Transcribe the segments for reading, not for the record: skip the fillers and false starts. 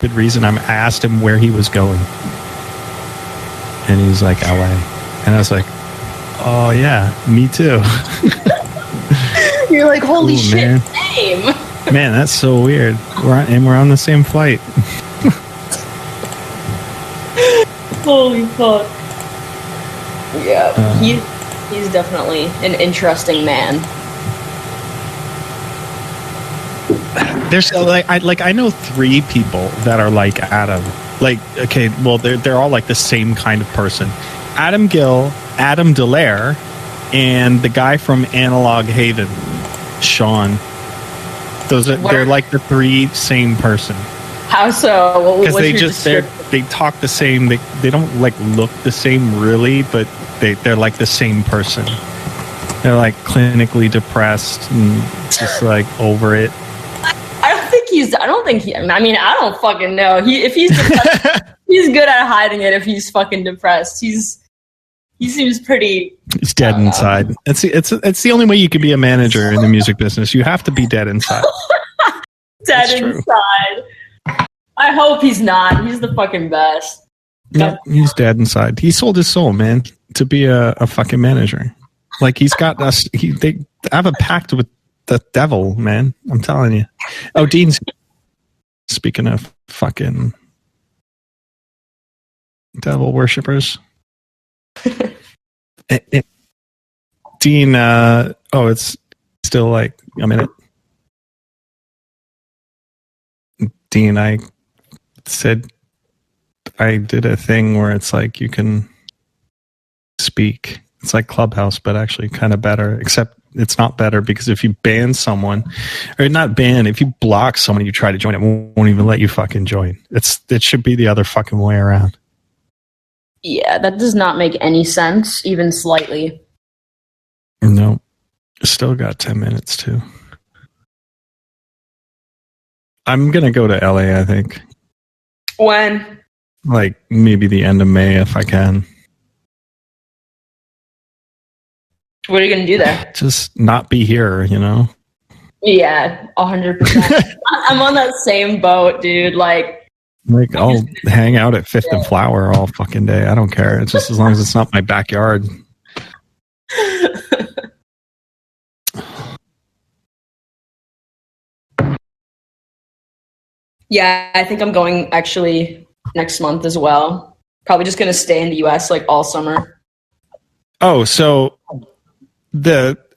reason. I asked him where he was going, and he's like LA, and I was like, oh yeah, me too. You're like, holy shit, man. same. Man, that's so weird. We're on the same flight. Holy fuck. Yeah, he's definitely an interesting man. There's I know 3 people that are like Adam. Like, okay, well they're all like the same kind of person. Adam Gill, Adam Delaire, and the guy from Analog Haven, Sean. They're like the 3 same person. How so? Because they talk the same. They don't like look the same really, but they're like the same person. They're like clinically depressed and just like over it. I don't fucking know. If he's depressed, he's good at hiding it. If he's fucking depressed, he seems pretty. He's dead inside. It's the only way you can be a manager in the music business. You have to be dead inside. Dead inside. I hope he's not. He's the fucking best. No, he's dead inside. He sold his soul, man, to be a fucking manager. Like he's got us. They have a pact with the devil, man. I'm telling you. Oh, Dean's. Speaking of fucking devil worshippers. Dean, it's still like a minute. Dean, I said I did a thing where it's like you can speak. It's like Clubhouse, but actually kind of better, except it's not better because if you ban someone, or not ban, if you block someone, you try to join, it won't even let you fucking join. It should be the other fucking way around. Yeah, that does not make any sense, even slightly. No, still got 10 minutes too. I'm gonna go to LA, I think. When? Like maybe the end of May if I can. What are you gonna do there? Just not be here, you know? Yeah, 100%. I'm on that same boat, dude. Like I'll hang out at Fifth and Flower all fucking day. I don't care. It's just as long as it's not my backyard. Yeah, I think I'm going actually next month as well. Probably just gonna stay in the US like all summer. Oh, so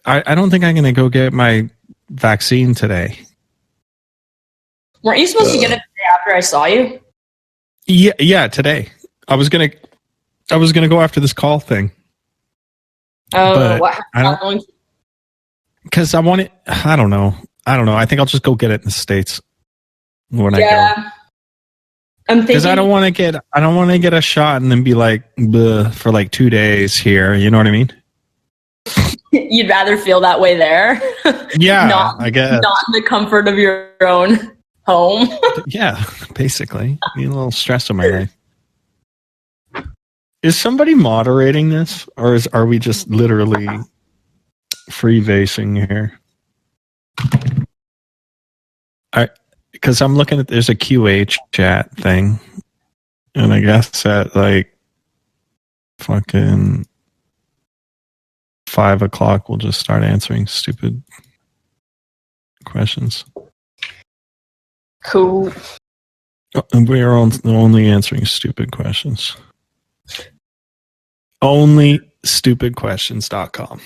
I don't think I'm gonna go get my vaccine today. Weren't you supposed to get it the day after I saw you? Yeah, today. I was gonna go after this call thing. Oh, what? I don't, because I want it. I don't know. I think I'll just go get it in the States when I go. I'm thinking because I don't want to get a shot and then be like for like 2 days here. You know what I mean? You'd rather feel that way there. Yeah, I guess not in the comfort of your own home. Yeah, basically. Need a little stress in my life. Is somebody moderating this, or are we just literally freebasing here? Because I'm looking at, there's a QH chat thing, and I guess at like fucking 5 o'clock we'll just start answering stupid questions. Cool. And we are only answering stupid questions. Only stupidquestions.com.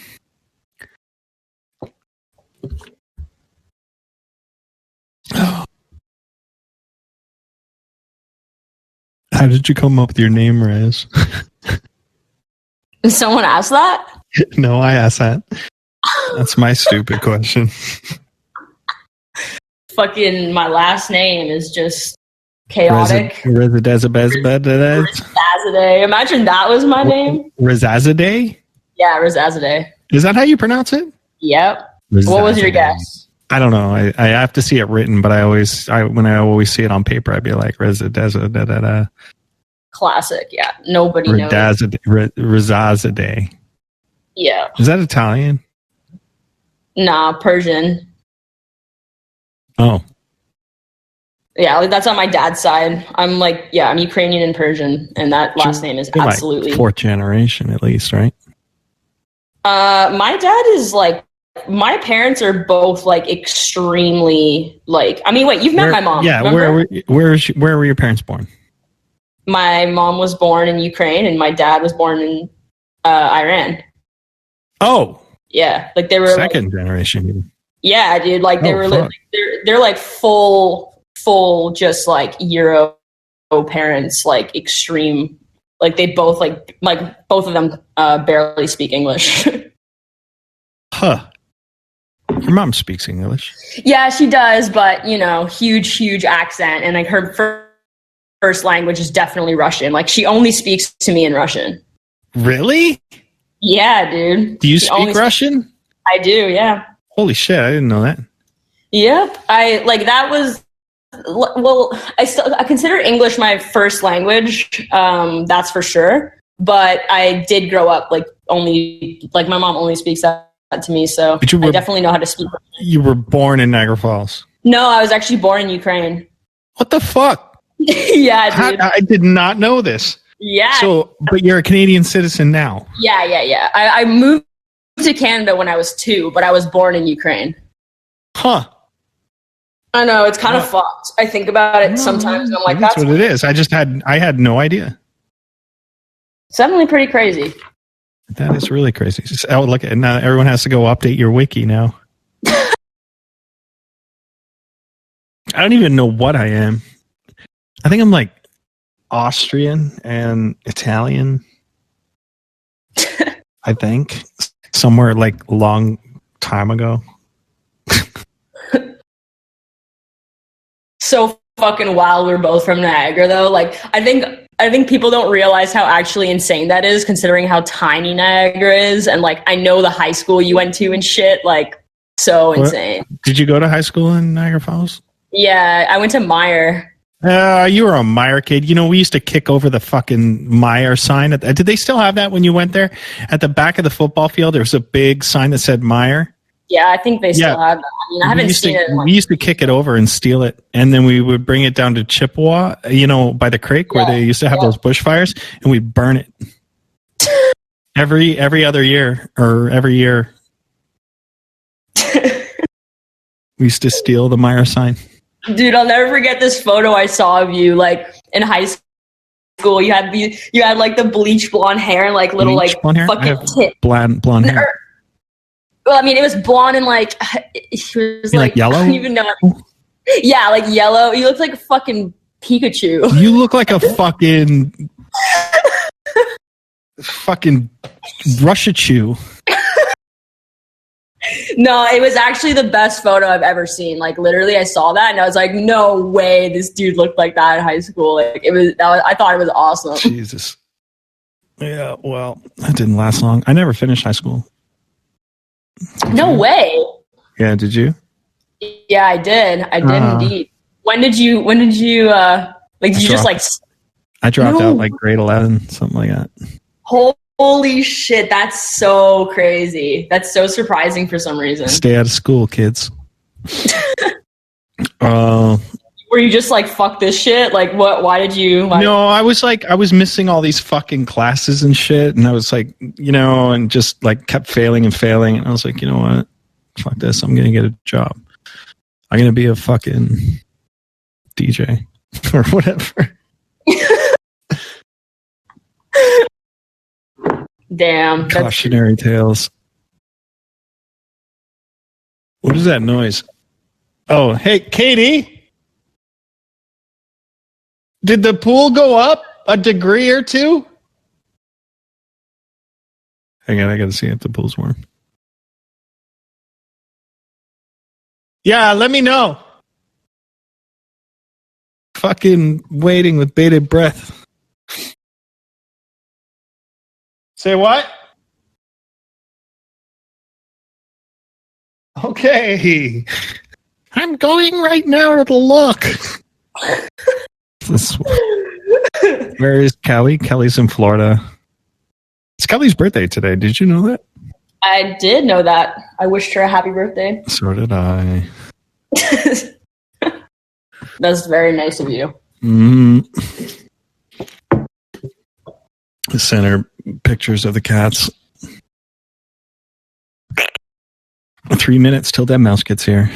How did you come up with your name, Rez? Did someone ask that? No, I asked that. That's my stupid question. Fucking my last name is just chaotic. Rezzazade. Imagine that was my name. Rezzazade? Yeah, Rezzazade. Is that how you pronounce it? Yep. Rezzazade. What was your guess? I don't know. I have to see it written, but when I always see it on paper, I'd be like Rezzazade. Classic, yeah. Nobody knows. Rezzazade. Yeah. Is that Italian? Nah, Persian. Oh. Yeah, like that's on my dad's side. I'm like, yeah, I'm Ukrainian and Persian, and that last name is You're absolutely like fourth generation at least, right? My dad is like, my parents are both like extremely like. I mean, wait, you've met my mom? Yeah, remember? where were your parents born? My mom was born in Ukraine, and my dad was born in Iran. Oh, yeah, like they were second generation. Even. Yeah, dude, like they were like, they're like full just like Euro parents, like extreme, like they both like both of them barely speak English. Huh. Your mom speaks English. Yeah, she does, but you know, huge accent, and like her first language is definitely Russian. Like she only speaks to me in Russian. Really? Yeah, dude. Do you speak Russian? I do, yeah. Holy shit, I didn't know that. Yep. That was, well, I consider English my first language. That's for sure. But I did grow up like my mom only speaks that to me, so I definitely know how to speak. You were born in Niagara Falls? No, I was actually born in Ukraine. What the fuck? Yeah, dude. I did not know this. Yeah. So, but you're a Canadian citizen now? Yeah. I moved to Canada when I was 2, but I was born in Ukraine. Huh. I know, it's kind of fucked. I think about it sometimes, and I'm like, that's what it is. I had no idea. It's definitely pretty crazy. That is really crazy. Oh, look at now. Everyone has to go update your wiki now. I don't even know what I am. I think I'm like Austrian and Italian. I think somewhere like long time ago. So fucking wild. We're both from Niagara, though. Like, I think people don't realize how actually insane that is, considering how tiny Niagara is. And like, I know the high school you went to and shit. Like, so insane. Did you go to high school in Niagara Falls? Yeah, I went to Meyer. You were a Meyer kid. You know, we used to kick over the fucking Meyer sign. Did they still have that when you went there? At the back of the football field, there was a big sign that said Meyer. Yeah, I think they still have that. I mean, I haven't seen it. We used to kick it over and steal it, and then we would bring it down to Chippewa, you know, by the creek where they used to have those bushfires, and we'd burn it. every other year, or every year. We used to steal the Meyer sign. Dude, I'll never forget this photo I saw of you, like, in high school. You had like the bleach blonde hair and like little like fucking tip. Blonde hair. Well, I mean, it was blonde and like it was like yellow. I don't even know. Yeah, like yellow. You look like a fucking Pikachu. You look like a fucking Russia-chew. No, it was actually the best photo I've ever seen. Like literally, I saw that and I was like, "No way, this dude looked like that in high school." Like I thought it was awesome. Jesus. Yeah, well, that didn't last long. I never finished high school. No way. Yeah, did you? Yeah, I did. I did indeed. When did you like did you just like I dropped out like grade 11, something like that. Holy shit, that's so crazy. That's so surprising for some reason. Stay out of school, kids. Were you just like, fuck this shit? Like, what? Why did you? No, I was missing all these fucking classes and shit. And I was like, you know, and just like kept failing and failing. And I was like, you know what? Fuck this. I'm going to get a job. I'm going to be a fucking DJ or whatever. Damn. Cautionary tales. What is that noise? Oh, hey, Katie. Did the pool go up a degree or two? Hang on, I gotta see if the pool's warm. Yeah, let me know. Fucking waiting with bated breath. Say what? Okay. I'm going right now to look. Where is Kelly? Kelly's in Florida. It's Kelly's birthday today. Did you know that? I did know that. I wished her a happy birthday. So did I. That's very nice of you. The center pictures of the cats. 3 minutes till deadmau5 gets here.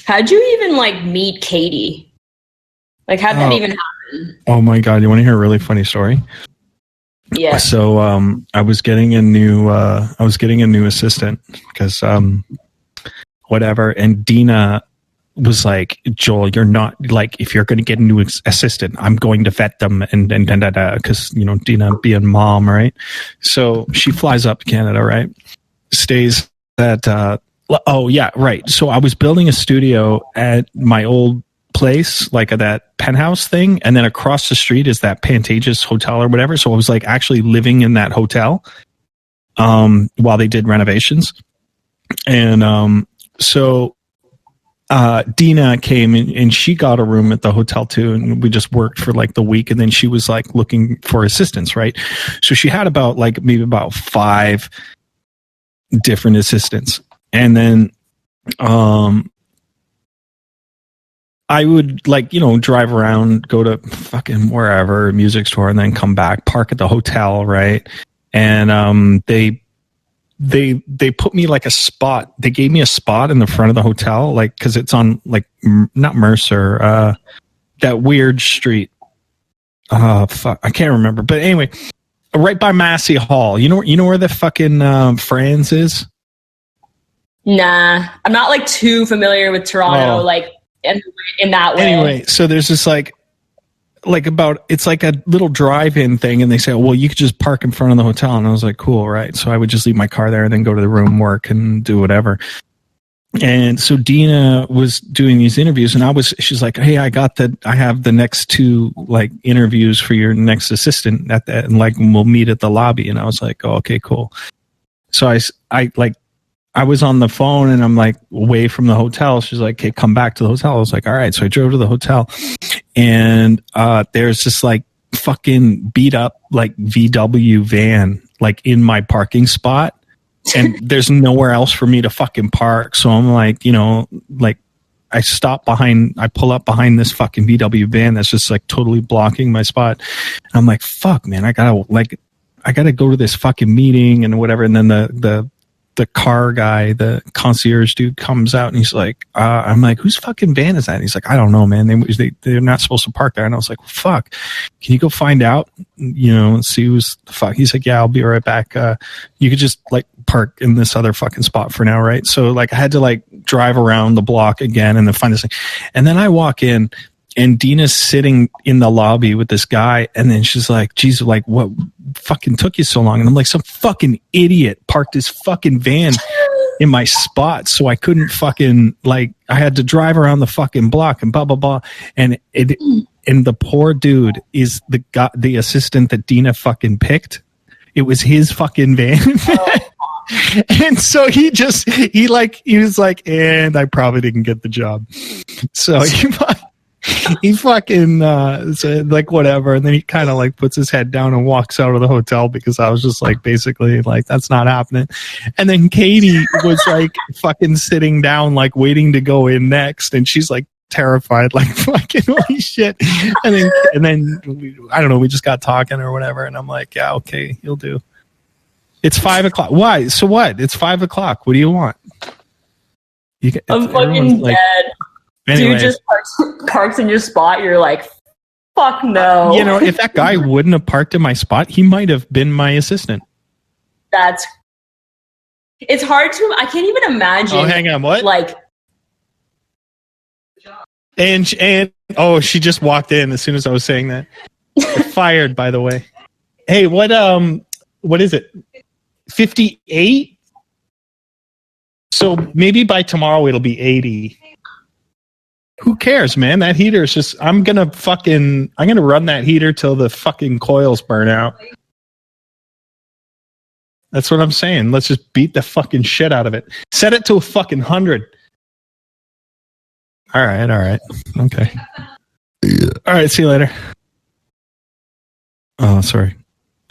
How'd you even like meet Katie? Like, how'd that even happen? Oh my god, you want to hear a really funny story? Yeah. So I was getting a new assistant because whatever, and Dina was like, Joel, you're not like, if you're going to get a new assistant, I'm going to vet them and because you know, Dina being mom, right? So she flies up to Canada, right? Stays at oh yeah, right. So I was building a studio at my old place, like that penthouse thing, and then across the street is that Pantages hotel or whatever. So I was like actually living in that hotel while they did renovations. And so Dina came in and she got a room at the hotel too, and we just worked for like the week, and then she was like looking for assistants, right? So she had maybe about 5 different assistants. And then I would like, you know, drive around, go to fucking wherever, music store, and then come back, park at the hotel, right? And they put me like a spot. They gave me a spot in the front of the hotel, like, because it's on like not Mercer, that weird street. Fuck, I can't remember. But anyway, right by Massey Hall. You know where the fucking Franz is? Nah, I'm not like too familiar with Toronto, like in that way. Anyway, so there's this like it's like a little drive-in thing, and they say, well, you could just park in front of the hotel. And I was like, cool, right? So I would just leave my car there and then go to the room, work, and do whatever. And so Dina was doing these interviews, and she's like, hey, I have the next 2 like interviews for your next assistant at that, and like we'll meet at the lobby. And I was like, oh, okay, cool. So I was on the phone and I'm like away from the hotel. She's like, okay, come back to the hotel. I was like, all right. So I drove to the hotel, and there's this like fucking beat up like VW van like in my parking spot, and there's nowhere else for me to fucking park. So I'm like, you know, like I pull up behind this fucking VW van that's just like totally blocking my spot. And I'm like, fuck, man, I gotta go to this fucking meeting and whatever. And then the car guy, the concierge dude, comes out and he's like, I'm like, whose fucking van is that? And he's like, I don't know, man. They're not supposed to park there. And I was like, well, fuck, can you go find out, you know, and see who's the fuck? He's like, yeah, I'll be right back. You could just like park in this other fucking spot for now, right? So like I had to like drive around the block again and then find this thing. And then I walk in, and Dina's sitting in the lobby with this guy, and then she's like, geez, like, what fucking took you so long? And I'm like, some fucking idiot parked his fucking van in my spot, so I couldn't fucking, like, I had to drive around the fucking block and blah, blah, blah. And the poor dude is the assistant that Dina fucking picked. It was his fucking van. And so he was like, and I probably didn't get the job. So he fucking said like whatever, and then he kind of like puts his head down and walks out of the hotel, because I was just like basically like, that's not happening. And then Katie was like fucking sitting down like waiting to go in next, and she's like terrified, like fucking holy shit. And then I don't know, we just got talking or whatever, and I'm like, yeah, okay, you'll do. It's 5 o'clock. Why? So what? It's 5 o'clock. What do you want? I'm fucking dead. Anyway. Dude just parks in your spot. You're like, fuck no. You know, if that guy wouldn't have parked in my spot, he might have been my assistant. It's hard to, I can't even imagine. Oh, hang on, what? Like, and oh, she just walked in as soon as I was saying that. You're fired, by the way. Hey, what is it? 58? So maybe by tomorrow it'll be 80. Who cares, man? That heater is just, I'm gonna run that heater till the fucking coils burn out. That's what I'm saying. Let's just beat the fucking shit out of it. Set it to a fucking 100. All right. Okay. All right, see you later. Oh, sorry.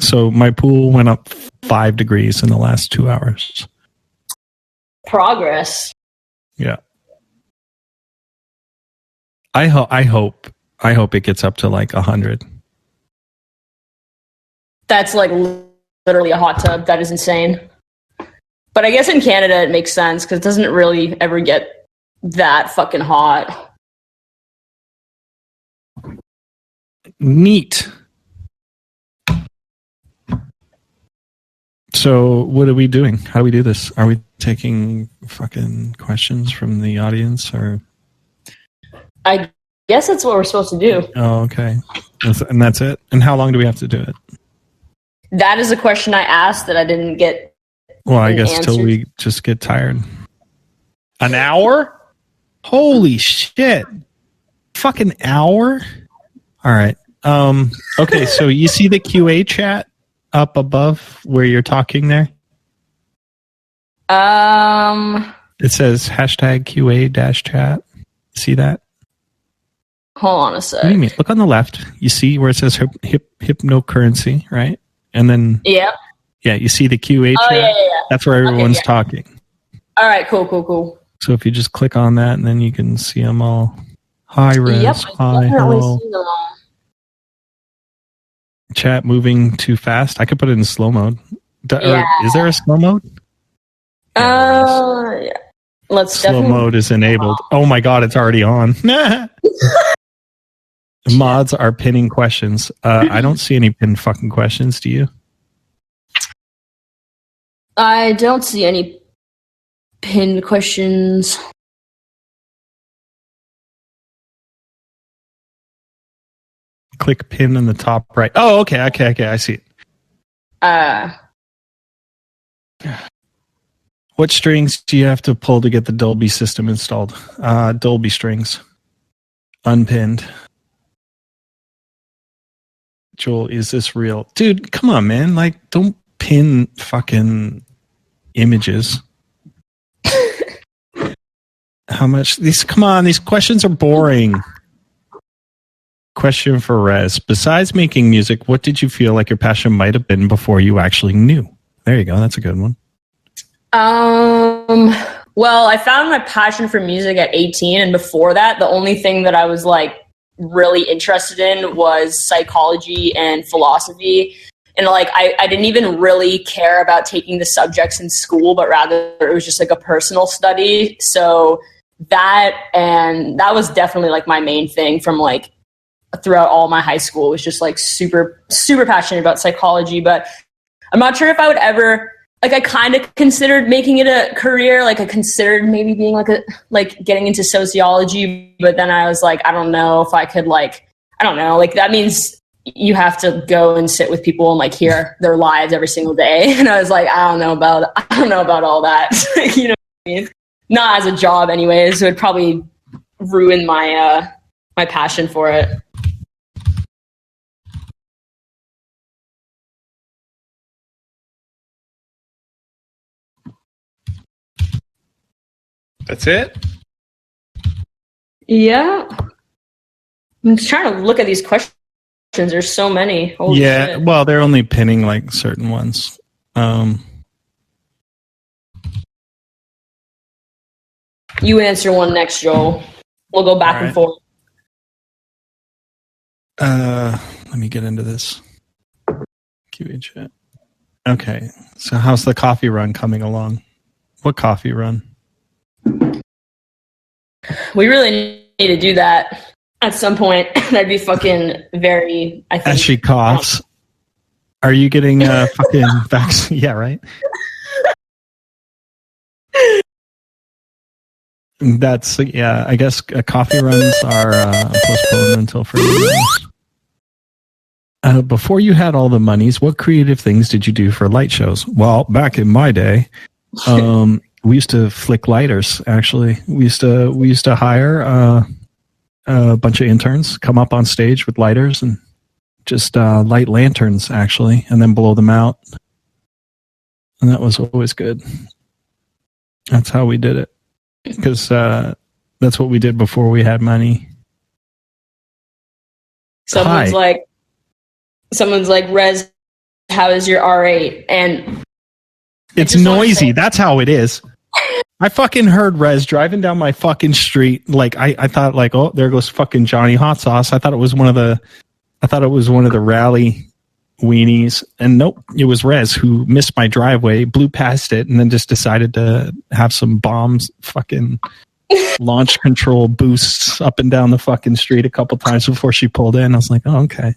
So my pool went up 5 degrees in the last 2 hours. Progress. Yeah. I hope it gets up to like 100. That's like literally a hot tub. That is insane. But I guess in Canada it makes sense because it doesn't really ever get that fucking hot. Neat. So what are we doing? How do we do this? Are we taking fucking questions from the audience or? I guess that's what we're supposed to do. Oh, okay. And that's it? And how long do we have to do it? That is a question I asked that I didn't get. Well, I guess till we just get tired. An hour? Holy shit. Fucking hour? All right. Okay, so you see the QA chat up above where you're talking there? It says hashtag QA-chat. See that? Hold on a sec. What do you mean? Look on the left. You see where it says hypnocurrency, right? And then yeah, you see the QA chat. Yeah. That's where everyone's talking. All right, cool. So if you just click on that, and then you can see them all. Hi, REZZ. Yep, Hi, hello. see them all. Chat moving too fast. I could put it in slow mode. Yeah. Is there a slow mode? Yeah. Let's slow mode is enabled. Oh my god, it's already on. Mods are pinning questions. I don't see any pinned fucking questions. Do you? I don't see any pinned questions. Click pin in the top right. Oh, okay. I see it. What strings do you have to pull to get the Dolby system installed? Dolby strings. Unpinned. Joel, is this real? Dude, come on, man. Like, don't pin fucking images. How much? These questions are boring. Question for REZZ. Besides making music, what did you feel like your passion might have been before you actually knew? There you go. That's a good one. Well, I found my passion for music at 18, and before that, the only thing that I was like really interested in was psychology and philosophy. And like I didn't even really care about taking the subjects in school, but rather it was just like a personal study. So that was definitely like my main thing from like throughout all my high school, was just like super passionate about psychology. But I'm not sure if I would ever, like, I kind of considered making it a career. Like I considered maybe being like getting into sociology, but then I was like, I don't know if I could, like, I don't know, like that means you have to go and sit with people and like hear their lives every single day. And I was like, I don't know about all that. You know what I mean? Not as a job anyways. So it'd probably ruin my my passion for it. That's it? Yeah. I'm just trying to look at these questions. There's so many. Holy shit. Well, they're only pinning like certain ones. You answer one next, Joel. We'll go back and forth. Let me get into this. QA chat. Okay. So how's the coffee run coming along? What coffee run? We really need to do that at some point. That'd be fucking very, I think. As she coughs. Are you getting fucking vaccine? Yeah, right? That's, yeah, I guess coffee runs are postponed until further notice. Before you had all the monies, what creative things did you do for light shows? Well, back in my day, we used to flick lighters, actually. We used to hire a bunch of interns, come up on stage with lighters and just light lanterns, actually, and then blow them out. And that was always good. That's how we did it. Because That's what we did before we had money. Someone's like, REZZ, how is your R8? And it's noisy. That's how it is. I fucking heard REZZ driving down my fucking street. Like I thought, like, oh, there goes fucking Johnny Hot Sauce. I thought it was one of the rally weenies, and nope, it was REZZ who missed my driveway, blew past it, and then just decided to have some bombs, fucking launch control boosts up and down the fucking street a couple times before she pulled in. I was like, oh, okay.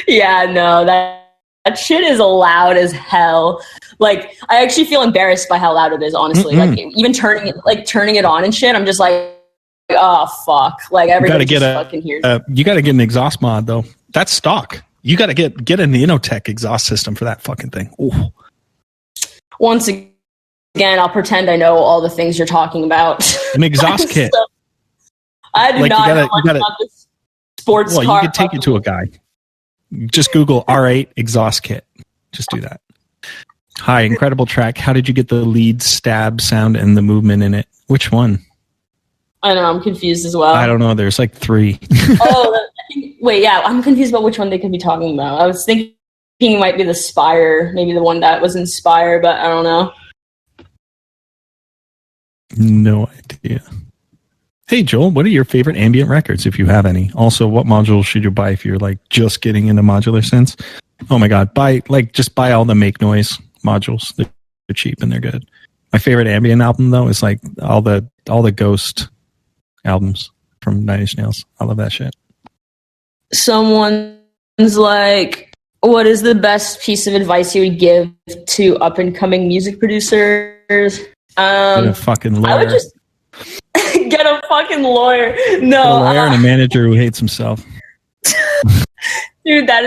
Yeah, no, that shit is loud as hell. Like, I actually feel embarrassed by how loud it is, honestly. Mm-mm. Like, even turning it on and shit, I'm just like, oh, fuck. Like, everybody just fucking hears it. You gotta get an exhaust mod, though. That's stock. You gotta get an Innotech exhaust system for that fucking thing. Ooh. Once again, I'll pretend I know all the things you're talking about. An exhaust kit. So, I do not know much about this sports car. Well, you could take it to a guy. Just Google R8 exhaust kit. Just do that. Hi, incredible track. How did you get the lead stab sound and the movement in it? Which one? I know, I'm confused as well. I don't know. There's like 3. Wait, yeah, I'm confused about which one they could be talking about. I was thinking it might be the Spire, maybe the one that was Inspire, but I don't know. No idea. Hey, Joel, what are your favorite ambient records, if you have any? Also, what modules should you buy if you're like just getting into modular synths? Oh my God, just buy all the Make Noise modules. They're cheap and they're good. My favorite ambient album though is like all the Ghost albums from Nine Inch Nails. I love that shit. Someone's like, what is the best piece of advice you would give to up and coming music producers? Get a fucking lawyer. I would just get a fucking lawyer. No, a lawyer and a manager who hates himself. Dude, that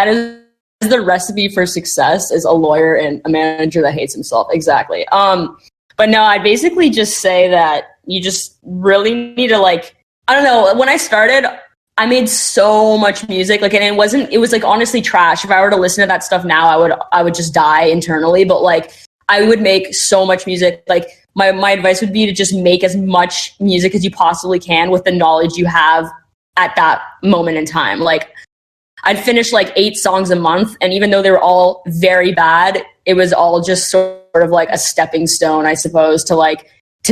is the recipe for success: is a lawyer and a manager that hates himself. Exactly. But no, I'd basically just say that you just really need to, like, I don't know. When I started, I made so much music, like, and it was like honestly trash. If I were to listen to that stuff now, I would just die internally. But like, I would make so much music. Like, my advice would be to just make as much music as you possibly can with the knowledge you have at that moment in time. Like, I'd finish like 8 songs a month, and even though they were all very bad, it was all just sort of like a stepping stone, I suppose, to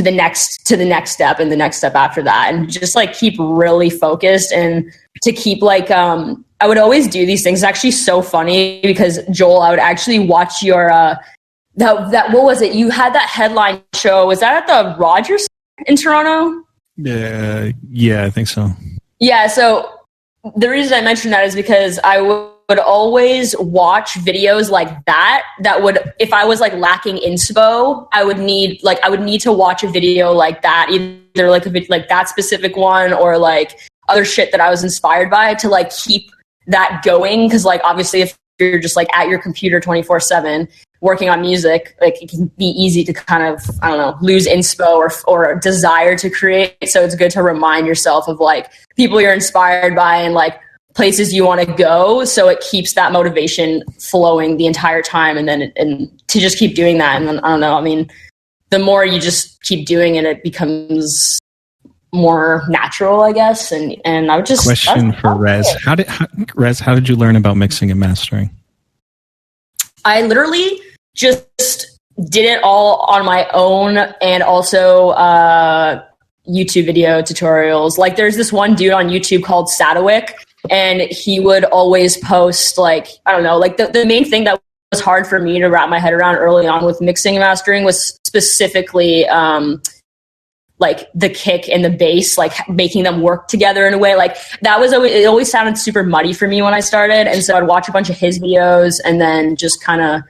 the next step and the next step after that, and just like keep really focused and to keep like I would always do these things. It's actually so funny because Joel, I would actually watch your that what was it? You had that headline show. Was that at the Rogers in Toronto? Yeah, I think so. Yeah, so the reason I mentioned that is because I would always watch videos like that would, if I was like lacking inspo, I would need to watch a video like that, either like like that specific one or like other shit that I was inspired by to like keep that going. Cause like obviously if you're just like at your computer 24/7 working on music, like it can be easy to kind of, I don't know, lose inspo or desire to create. So it's good to remind yourself of like people you're inspired by and like places you want to go. So it keeps that motivation flowing the entire time. And then, and to just keep doing that. And then, I don't know, I mean, the more you just keep doing it, it becomes more natural, I guess. And I would just question for REZZ. REZZ, how did you learn about mixing and mastering? I literally just did it all on my own, and also YouTube video tutorials. Like there's this one dude on YouTube called Sadowick, and he would always post like, I don't know, like the main thing that was hard for me to wrap my head around early on with mixing and mastering was specifically like the kick and the bass, like making them work together in a way. Like that was it always sounded super muddy for me when I started. And so I'd watch a bunch of his videos and then just kind of,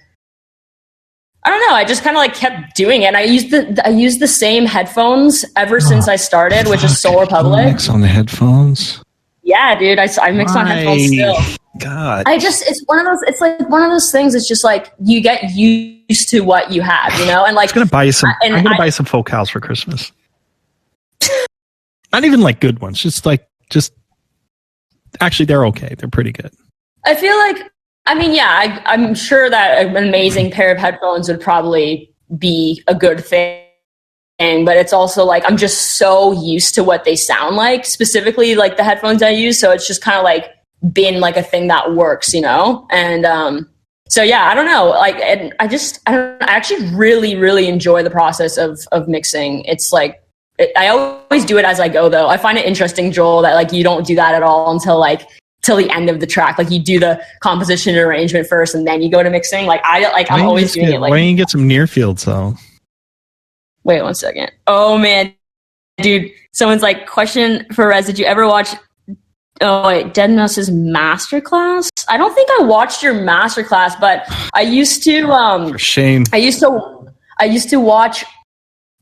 I don't know, I just kind of like kept doing it. And I used the same headphones ever since I started, which is Soul Republic. Mix on the headphones? Yeah, dude, I mix on headphones still. God. It's like one of those things. It's just like you get used to what you have, you know? And like, I'm going to buy some Focals for Christmas. Not even like good ones, just actually they're okay. They're pretty good. I feel like, I mean, yeah, I'm sure that an amazing pair of headphones would probably be a good thing. but it's also like I'm just so used to what they sound like, specifically like the headphones I use. So it's just kind of like been like a thing that works, you know? And so yeah, I don't know. Like, and I actually really, really enjoy the process of mixing. It's like, I always do it as I go though. I find it interesting, Joel, that like you don't do that at all until like till the end of the track. Like you do the composition and arrangement first and then you go to mixing. Like I'm always doing it like. Why don't you get some near fields though? Wait 1 second. Oh man, dude. Someone's like, question for REZZ, did you ever watch deadmau5's masterclass? I don't think I watched your masterclass, but I used to For shame. I used to watch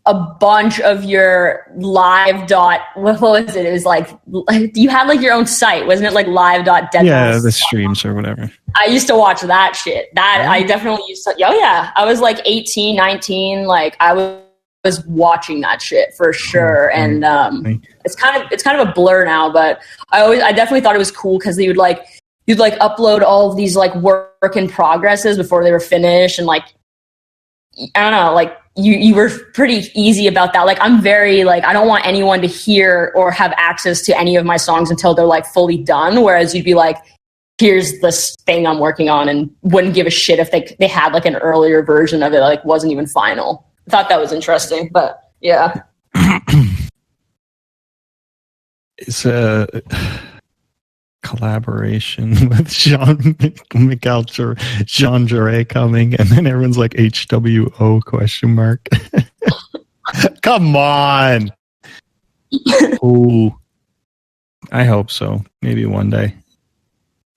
a bunch of your live what was it? It was like you had like your own site, wasn't it? Like live.deadmau5. Yeah, the streams or whatever. I used to watch that shit. I definitely used to. Oh yeah, I was like 18, 19. Like I was watching that shit for sure. And it's kind of a blur now, but I definitely thought it was cool because you'd upload all of these like work in progresses before they were finished, and like I don't know, like you were pretty easy about that. Like I'm very like I don't want anyone to hear or have access to any of my songs until they're like fully done, whereas you'd be like, here's this thing I'm working on, and wouldn't give a shit if they had like an earlier version of it, like wasn't even final. I thought that was interesting, but yeah. It's a collaboration with Jean Jarre coming, and then everyone's like HWO question mark. Come on. Ooh. I hope so. Maybe one day.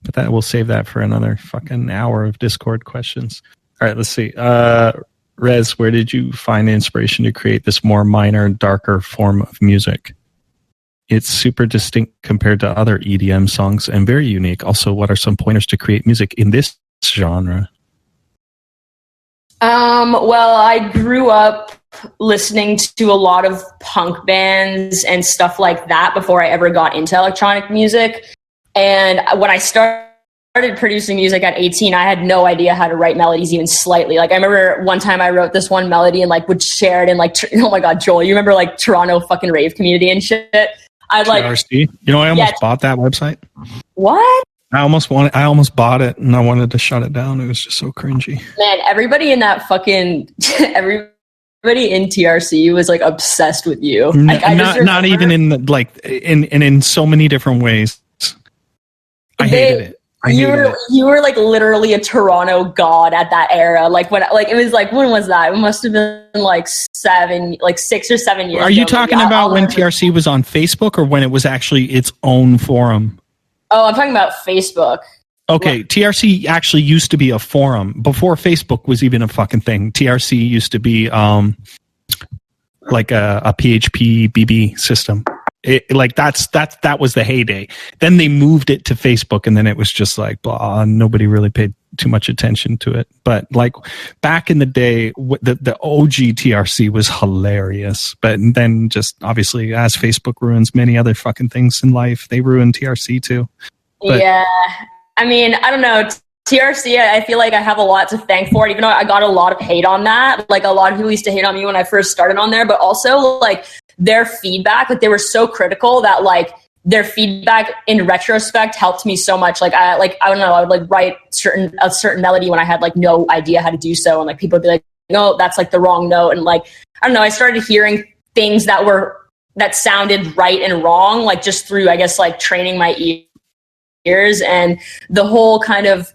But that we'll save that for another fucking hour of Discord questions. All right, let's see. REZZ, where did you find the inspiration to create this more minor, darker form of music? It's super distinct compared to other EDM songs and very unique. Also, what are some pointers to create music in this genre? Well, I grew up listening to a lot of punk bands and stuff like that before I ever got into electronic music. And when I started producing music at 18, I had no idea how to write melodies even slightly. Like I remember one time I wrote this one melody and like would share it in like, oh my God, Joel, you remember like Toronto fucking rave community and shit? I'd like, TRC. You know, I almost bought that website. What? I almost bought it and I wanted to shut it down. It was just so cringy. Man, everybody in that fucking, everybody in TRC was like obsessed with you. Like, not even in the, like in so many different ways. I hated it. You were like literally a Toronto god at that era. Like when it was like, when was that? It must have been like 6 or 7 years ago. Are you talking about when TRC was on Facebook or when it was actually its own forum? Oh, I'm talking about Facebook. Okay, TRC actually used to be a forum before Facebook was even a fucking thing. TRC used to be like a PHP BB system. That was the heyday. Then they moved it to Facebook, and then it was just like blah. Nobody really paid too much attention to it. But like back in the day, the OG TRC was hilarious. But then just obviously, as Facebook ruins many other fucking things in life, they ruined TRC too. But, yeah, I mean, I don't know. TRC, I feel like I have a lot to thank for it, even though I got a lot of hate on that. Like a lot of people used to hate on me when I first started on there, but also like their feedback, like they were so critical that like their feedback in retrospect helped me so much. Like I don't know, I would like write a certain melody when I had like no idea how to do so, and like people would be like, no, that's like the wrong note, and like I don't know, I started hearing things that sounded right and wrong, like just through I guess like training my ears, and the whole kind of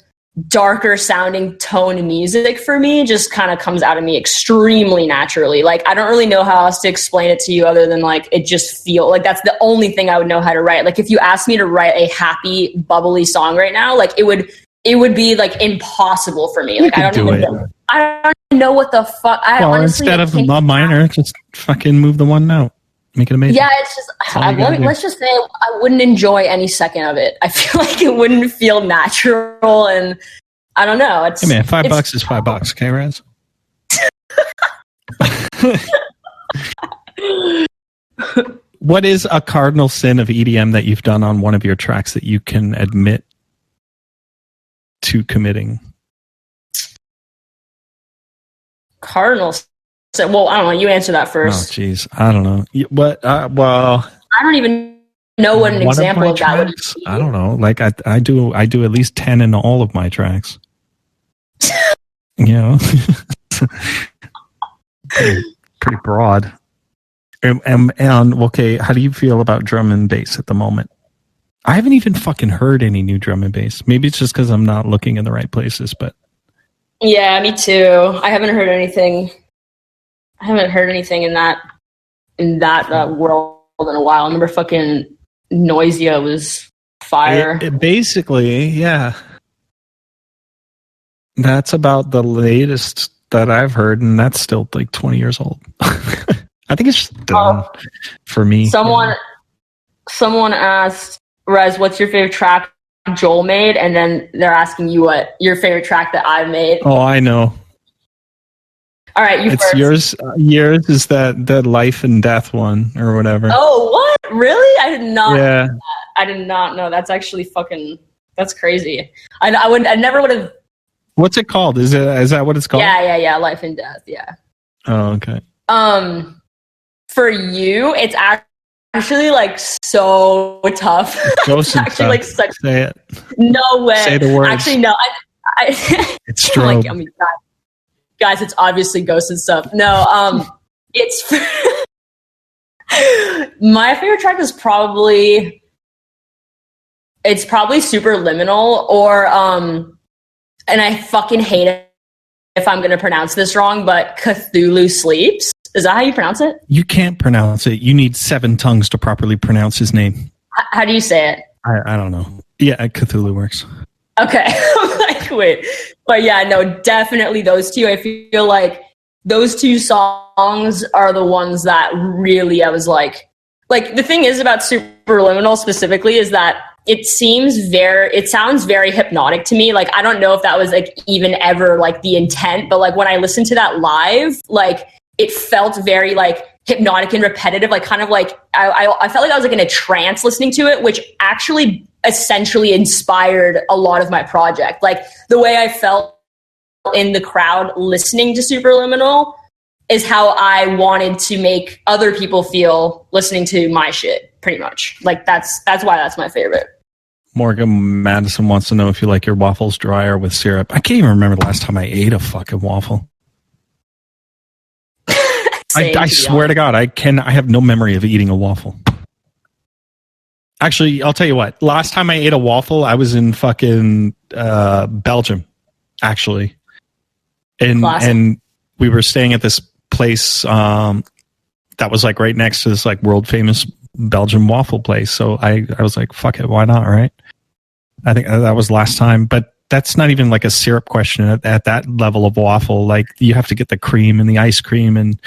darker sounding tone music for me just kind of comes out of me extremely naturally. Like I don't really know how else to explain it to you other than like it just feel like that's the only thing I would know how to write. Like if you asked me to write a happy bubbly song right now, like it would be like impossible for me. Like I don't know what the fuck. Honestly, instead of a minor, just fucking move the one note. Make it amazing. Yeah, it's just let's just say I wouldn't enjoy any second of it. I feel like it wouldn't feel natural, and I don't know. It's, hey man, $5 is $5. Okay, REZZ. What is a cardinal sin of EDM that you've done on one of your tracks that you can admit to committing? Cardinal Well, I don't know. You answer that Oh, first. jeez. I don't know. What? Well, I don't even know what an one example my of that would tracks, be. I don't know. Like I do at least 10 in all of my tracks. You know, pretty broad. And okay, how do you feel about drum and bass at the moment? I haven't even fucking heard any new drum and bass. Maybe it's just because I'm not looking in the right places, but Yeah, me too. I haven't heard anything. I haven't heard anything in that world in a while. I remember fucking Noisia was fire. it basically, yeah. That's about the latest that I've heard, and that's still like 20 years old. I think it's just done for me. Someone asked Rez, "What's your favorite track Joel made?" And then they're asking you what your favorite track that I've made. Oh, I know. All right, you It's first. yours. Yours is that life and death one or whatever. Oh, what? Really? I did not. Yeah. I did not know. That's actually fucking. That's crazy. I never would have. What's it called? Is that what it's called? Yeah. Life and death. Yeah. Oh, okay. For you, it's actually like so tough. It's actually like such. Say it. No way. Say the words. Actually, no. It's strobe. I mean, guys, it's obviously ghost and stuff. No, it's my favorite track is probably Superliminal or and I fucking hate it if I'm gonna pronounce this wrong, but Cthulhu Sleeps. Is that how you pronounce it? You can't pronounce it. You need 7 tongues to properly pronounce his name. How do you say it? I don't know. Yeah, Cthulhu works. Okay. I'm like, wait. But yeah, no, definitely those two. I feel like those two songs are the ones that really I was like the thing is about Superliminal specifically is that it sounds very hypnotic to me. Like, I don't know if that was like even ever like the intent, but like when I listened to that live, like it felt very like hypnotic and repetitive, like kind of like I felt like I was like in a trance listening to it, which actually essentially inspired a lot of my project. Like the way I felt in the crowd listening to Superliminal is how I wanted to make other people feel listening to my shit, pretty much. Like that's why that's my favorite. Morgan Madison wants to know if you like your waffles dry or with syrup. I can't even remember the last time I ate a fucking waffle. I swear to God, I have no memory of eating a waffle. Actually, I'll tell you what. Last time I ate a waffle, I was in fucking Belgium, actually, and we were staying at this place that was like right next to this like world famous Belgian waffle place. So I was like, fuck it, why not? Right? I think that was last time, but that's not even like a syrup question at that level of waffle. Like you have to get the cream and the ice cream and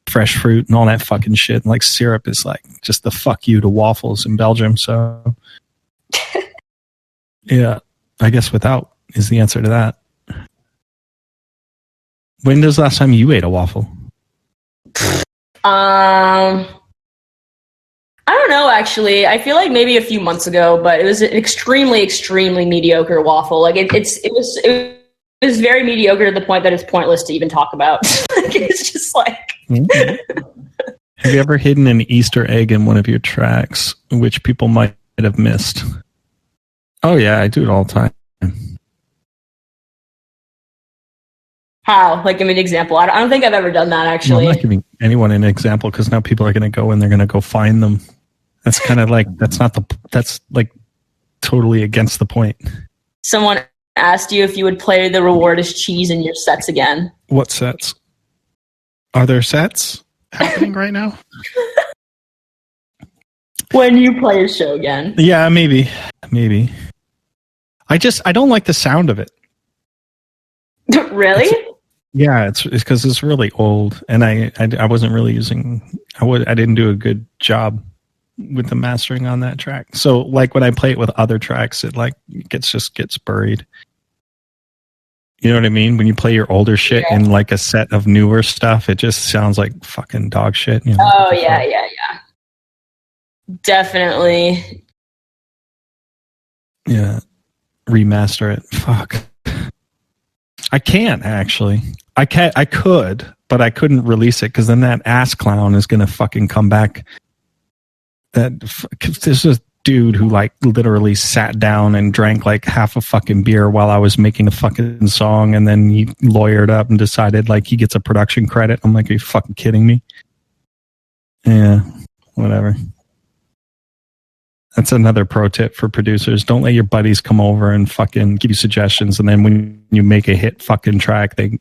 fresh fruit and all that fucking shit. And like syrup is like just the fuck you to waffles in Belgium. So yeah, I guess without is the answer to that. When was the last time you ate a waffle? I don't know, actually. I feel like maybe a few months ago, but it was an extremely, extremely mediocre waffle. Like it was very mediocre to the point that it's pointless to even talk about. Like, it's just like. Have you ever hidden an Easter egg in one of your tracks, which people might have missed? Oh yeah, I do it all the time. How? Like, give me an example. I don't think I've ever done that, actually. Well, I'm not giving anyone an example because now people are going to go and they're going to go find them. That's kind of like, that's like totally against the point. Someone asked you if you would play the reward as cheese in your sets again. What sets? Are there sets happening right now? When you play a show again. Yeah, maybe. I don't like the sound of it. Really? Yeah, it's because it's really old, and I wasn't really using. I didn't do a good job with the mastering on that track. So like when I play it with other tracks, it like gets buried. You know what I mean? When you play your older shit in like a set of newer stuff, it just sounds like fucking dog shit. You know? Oh yeah. Definitely. Yeah. Remaster it. Fuck. I can't actually. I could, but I couldn't release it because then that ass clown is gonna fucking come back. There's this dude who like literally sat down and drank like half a fucking beer while I was making a fucking song, and then he lawyered up and decided like he gets a production credit. I'm like, are you fucking kidding me? Yeah, whatever. That's another pro tip for producers. Don't let your buddies come over and fucking give you suggestions, and then when you make a hit fucking track, they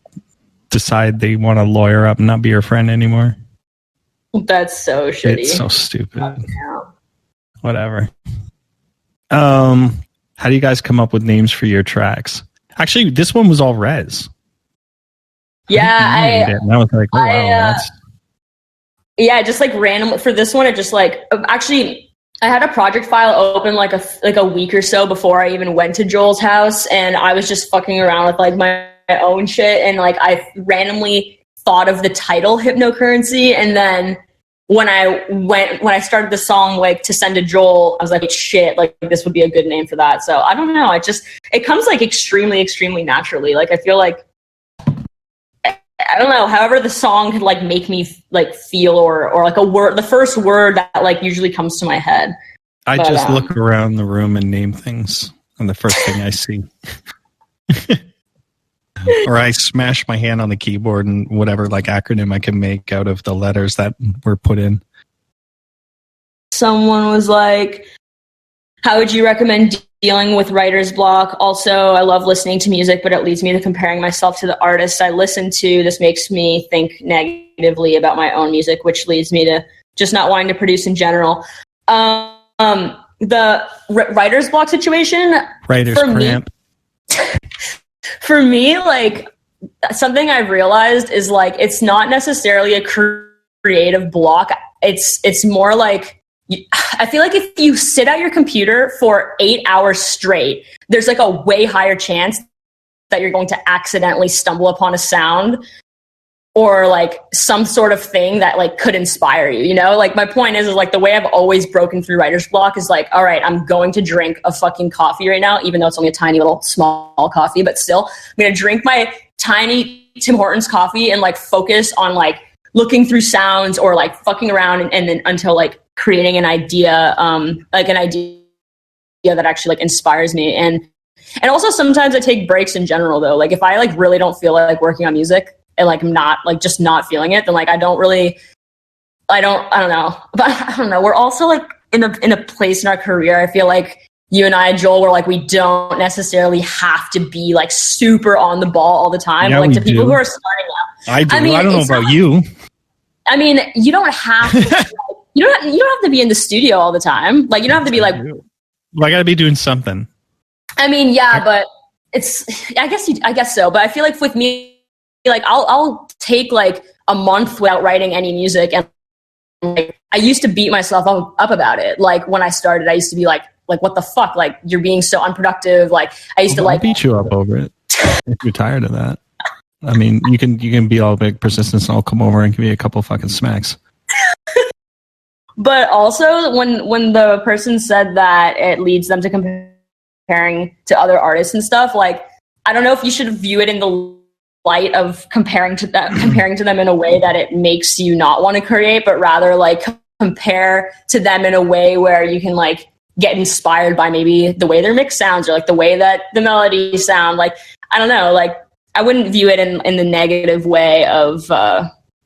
decide they want to lawyer up and not be your friend anymore. That's so shitty. It's so stupid. Yeah. Whatever. How do you guys come up with names for your tracks? Actually, this one was all REZZ. Yeah, and I was like, oh, wow, that's... Yeah, just like random for this one. It just like actually, I had a project file open like a week or so before I even went to Joel's house, and I was just fucking around with like my own shit, and like I randomly thought of the title Hypnocurrency, and then when I started the song like to send to Joel, I was like, shit, like this would be a good name for that. So I don't know, it comes like extremely naturally. Like I feel like, I don't know, however the song could like make me like feel or like a word, the first word that like usually comes to my head. I just look around the room and name things, and the first thing I see. Or I smash my hand on the keyboard and whatever like acronym I can make out of the letters that were put in. Someone was like, how would you recommend dealing with writer's block? Also, I love listening to music, but it leads me to comparing myself to the artists I listen to. This makes me think negatively about my own music, which leads me to just not wanting to produce in general. The writer's block situation. Writer's cramp. For me, like something I've realized is like it's not necessarily a creative block. It's more like I feel like if you sit at your computer for 8 hours straight, there's like a way higher chance that you're going to accidentally stumble upon a sound or like some sort of thing that like could inspire you, you know? Like my point is like the way I've always broken through writer's block is like, all right, I'm going to drink a fucking coffee right now, even though it's only a tiny little small coffee, but still I'm going to drink my tiny Tim Hortons coffee and like focus on like looking through sounds or like fucking around and then until like creating an idea, like an idea that actually like inspires me. And also sometimes I take breaks in general though. Like if I like really don't feel like working on music, and like I'm not like just not feeling it, then like I don't know. But I don't know. We're also like in a place in our career. I feel like you and I, Joel, were like we don't necessarily have to be like super on the ball all the time. Yeah, like to people do. who are starting out. I do. I mean, I don't know about like, you. I mean, you don't have to, you don't have to be in the studio all the time. Like you don't have to be like well, I got to be doing something. I mean, yeah, but I guess so. But I feel like with me, like I'll take like a month without writing any music, and like I used to beat myself up about it. Like when I started, I used to be like what the fuck? Like you're being so unproductive. Like I used to like beat you up over it if you're tired of that. I mean, you can be all big persistence, and I'll come over and give you a couple fucking smacks. But also, when the person said that it leads them to comparing to other artists and stuff, like I don't know if you should view it in the light of comparing to them in a way that it makes you not want to create, but rather like compare to them in a way where you can like get inspired by maybe the way their mix sounds or like the way that the melodies sound. Like I don't know, like I wouldn't view it in the negative way of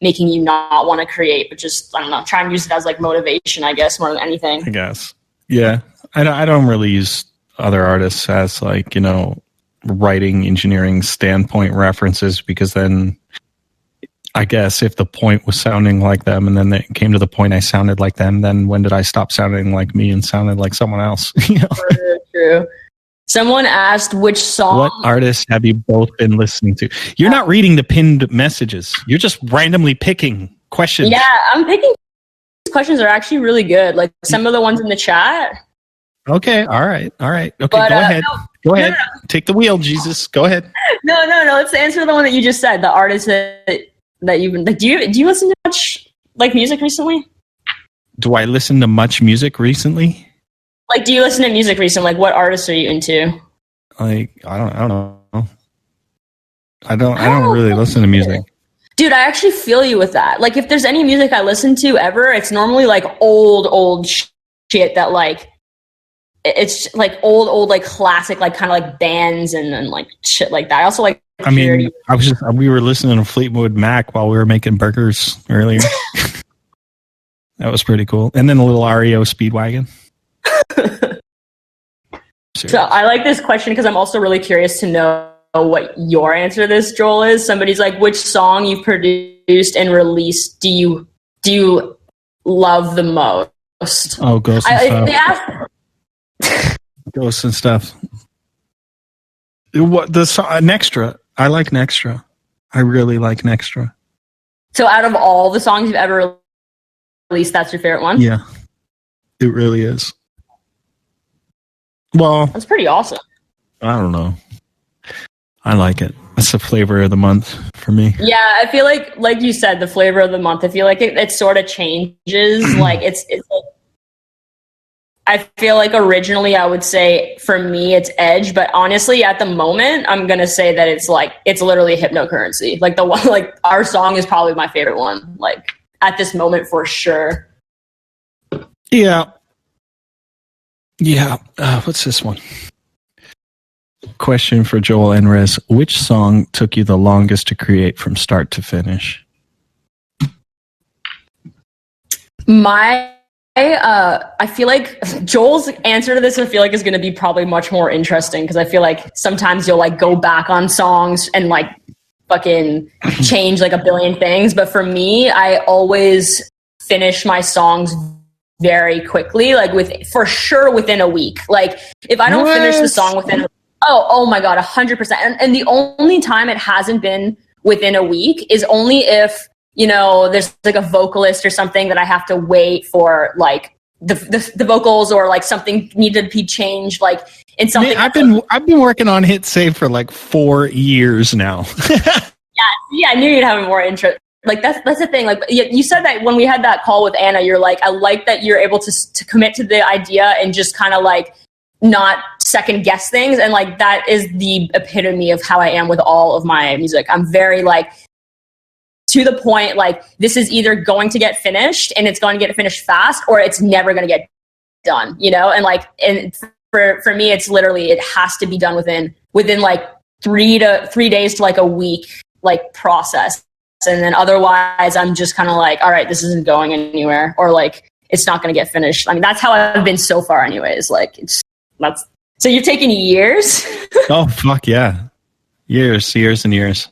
making you not want to create, but just I don't know, try and use it as like motivation, I guess, more than anything. I guess. Yeah, I don't really use other artists as like, you know, writing engineering standpoint references, because then I guess if the point was sounding like them and then it came to the point I sounded like them, then when did I stop sounding like me and sounded like someone else? You know? True. Someone asked which song. What artists have you both been listening to? You're not reading the pinned messages. You're just randomly picking questions. Yeah, I'm picking. These questions are actually really good. Like some of the ones in the chat. Okay. All right. Okay. But, go ahead. Go ahead. No. Take the wheel, Jesus. Go ahead. No. Let's answer the one that you just said. The artist that you've been like. Do you listen to much like music recently? Do I listen to much music recently? Like, do you listen to music recently? Like, what artists are you into? Like, I don't know. I don't really listen to music. Dude, I actually feel you with that. Like, if there's any music I listen to ever, it's normally like old shit that like, it's like old like classic, like kind of like bands and like shit like that. I also like. I mean, we were listening to Fleetwood Mac while we were making burgers earlier. That was pretty cool. And then a little REO Speedwagon. So I like this question because I'm also really curious to know what your answer to this, Joel, is. Somebody's like, which song you've produced and released do you love the most? Oh, Ghosts and Stuff. Ghosts and Stuff. What the song? Nextra. I like Nextra. I really like Nextra. So out of all the songs you've ever released, that's your favorite one? Yeah, it really is. Well, that's pretty awesome. I don't know. I like it. That's the flavor of the month for me. Yeah, I feel like you said, the flavor of the month. I feel like it sort of changes. Like it's like, I feel like originally I would say for me it's Edge, but honestly at the moment I'm gonna say that it's literally Hypnocurrency. Like the one, like our song is probably my favorite one. Like at this moment for sure. Yeah. Yeah. What's this one? Question for Joel and REZZ. Which song took you the longest to create from start to finish? I feel like Joel's answer to this, I feel like, is going to be probably much more interesting because I feel like sometimes you'll like go back on songs and like fucking change like a billion things. But for me, I always finish my songs very quickly, like for sure within a week. Like if I don't finish the song within, oh my God, 100%. And the only time it hasn't been within a week is only if, you know, there's like a vocalist or something that I have to wait for, like the vocals or like something needed to be changed, like in something. Man, I've been working on Hit Save for like 4 years now. yeah, I knew you'd have more interest. Like that's the thing. Like you said that when we had that call with Anna, you're like, I like that you're able to commit to the idea and just kind of like not second guess things. And like that is the epitome of how I am with all of my music. I'm very like, to the point, like this is either going to get finished and it's going to get finished fast, or it's never going to get done, you know? And like, and for me, it's literally, it has to be done within like 3 days to like a week, like process. And then otherwise I'm just kind of like, all right, this isn't going anywhere, or like, it's not going to get finished. I mean, that's how I've been so far anyways. Like so you're taking years. Oh, fuck yeah. Years and years.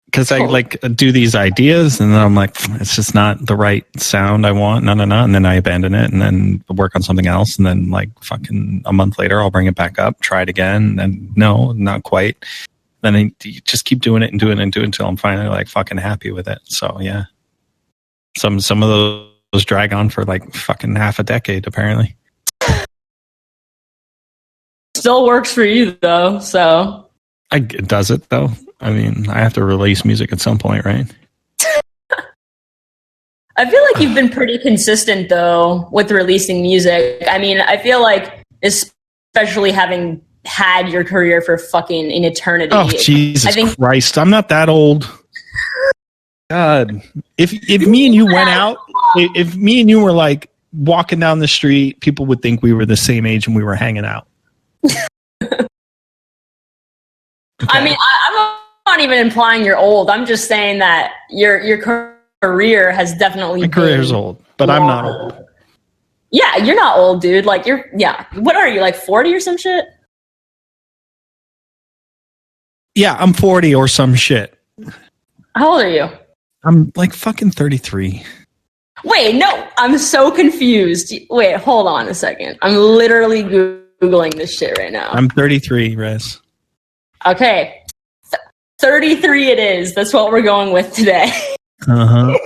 Because I like do these ideas and then I'm like, it's just not the right sound I want. No. And then I abandon it and then work on something else. And then like fucking a month later, I'll bring it back up, try it again. And no, not quite. Then I just keep doing it until I'm finally like fucking happy with it. So yeah, some of those drag on for like fucking half a decade apparently. Still works for you though, so. Does it though? I mean, I have to release music at some point, right? I feel like you've been pretty consistent though with releasing music. I mean, I feel like especially having had your career for fucking an eternity. Oh, Jesus Christ. I'm not that old. God. If me and you went out, if me and you were like walking down the street, people would think we were the same age and we were hanging out. Okay. I mean, I'm not even implying you're old. I'm just saying that your career has definitely been. My career's old, but long. I'm not old. Yeah, you're not old, dude. Like what are you, like 40 or some shit? Yeah, I'm 40 or some shit. How old are you? I'm like fucking 33. Wait, no, I'm so confused. Wait, hold on a second. I'm literally Googling this shit right now. I'm 33, REZZ. Okay. 33 it is. That's what we're going with today. Uh-huh.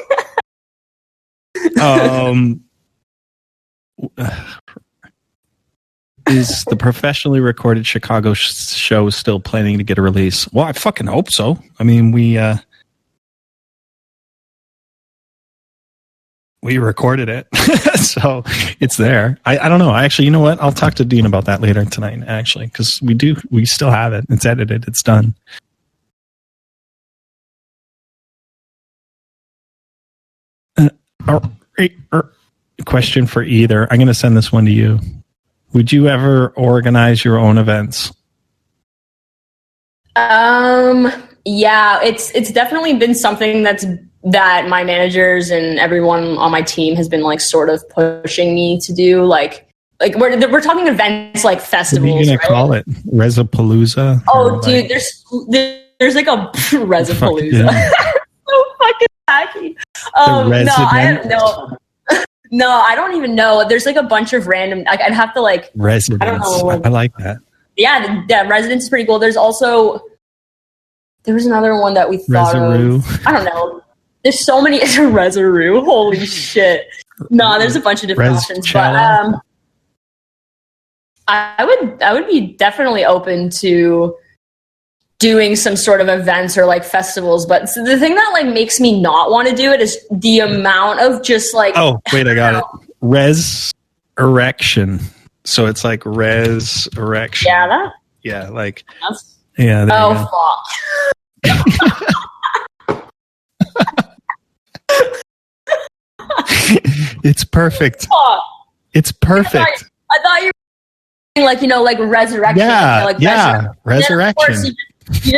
Is the professionally recorded Chicago show still planning to get a release? Well, I fucking hope so. I mean, we recorded it, so it's there. I don't know. Actually, you know what? I'll talk to Dean about that later tonight, actually, because we still have it. It's edited. It's done. Question for either. I'm going to send this one to you. Would you ever organize your own events? Yeah, it's definitely been something that my managers and everyone on my team has been like sort of pushing me to do. Like we're talking events like festivals. What are you gonna call it? REZZ-a-palooza? Oh, dude, there's like a REZZ-a-palooza. Yeah. So fucking tacky. No, I don't even know. There's like a bunch of random. Like I'd have to like. Residence. I don't know. I like that. Yeah, Residence is pretty cool. There was another one that we thought of. I don't know. There's so many. Rezzaroo. Holy shit. No, there's a bunch of different options. But I would be definitely open to doing some sort of events or like festivals. But the thing that like makes me not want to do it is the amount of just like. Oh, wait, I got it. REZZ erection. So it's like REZZ erection. Yeah, yeah, like. Yeah. Fuck. It's perfect. It's perfect. I thought you were like, like resurrection. Yeah, like resurrection. Of course you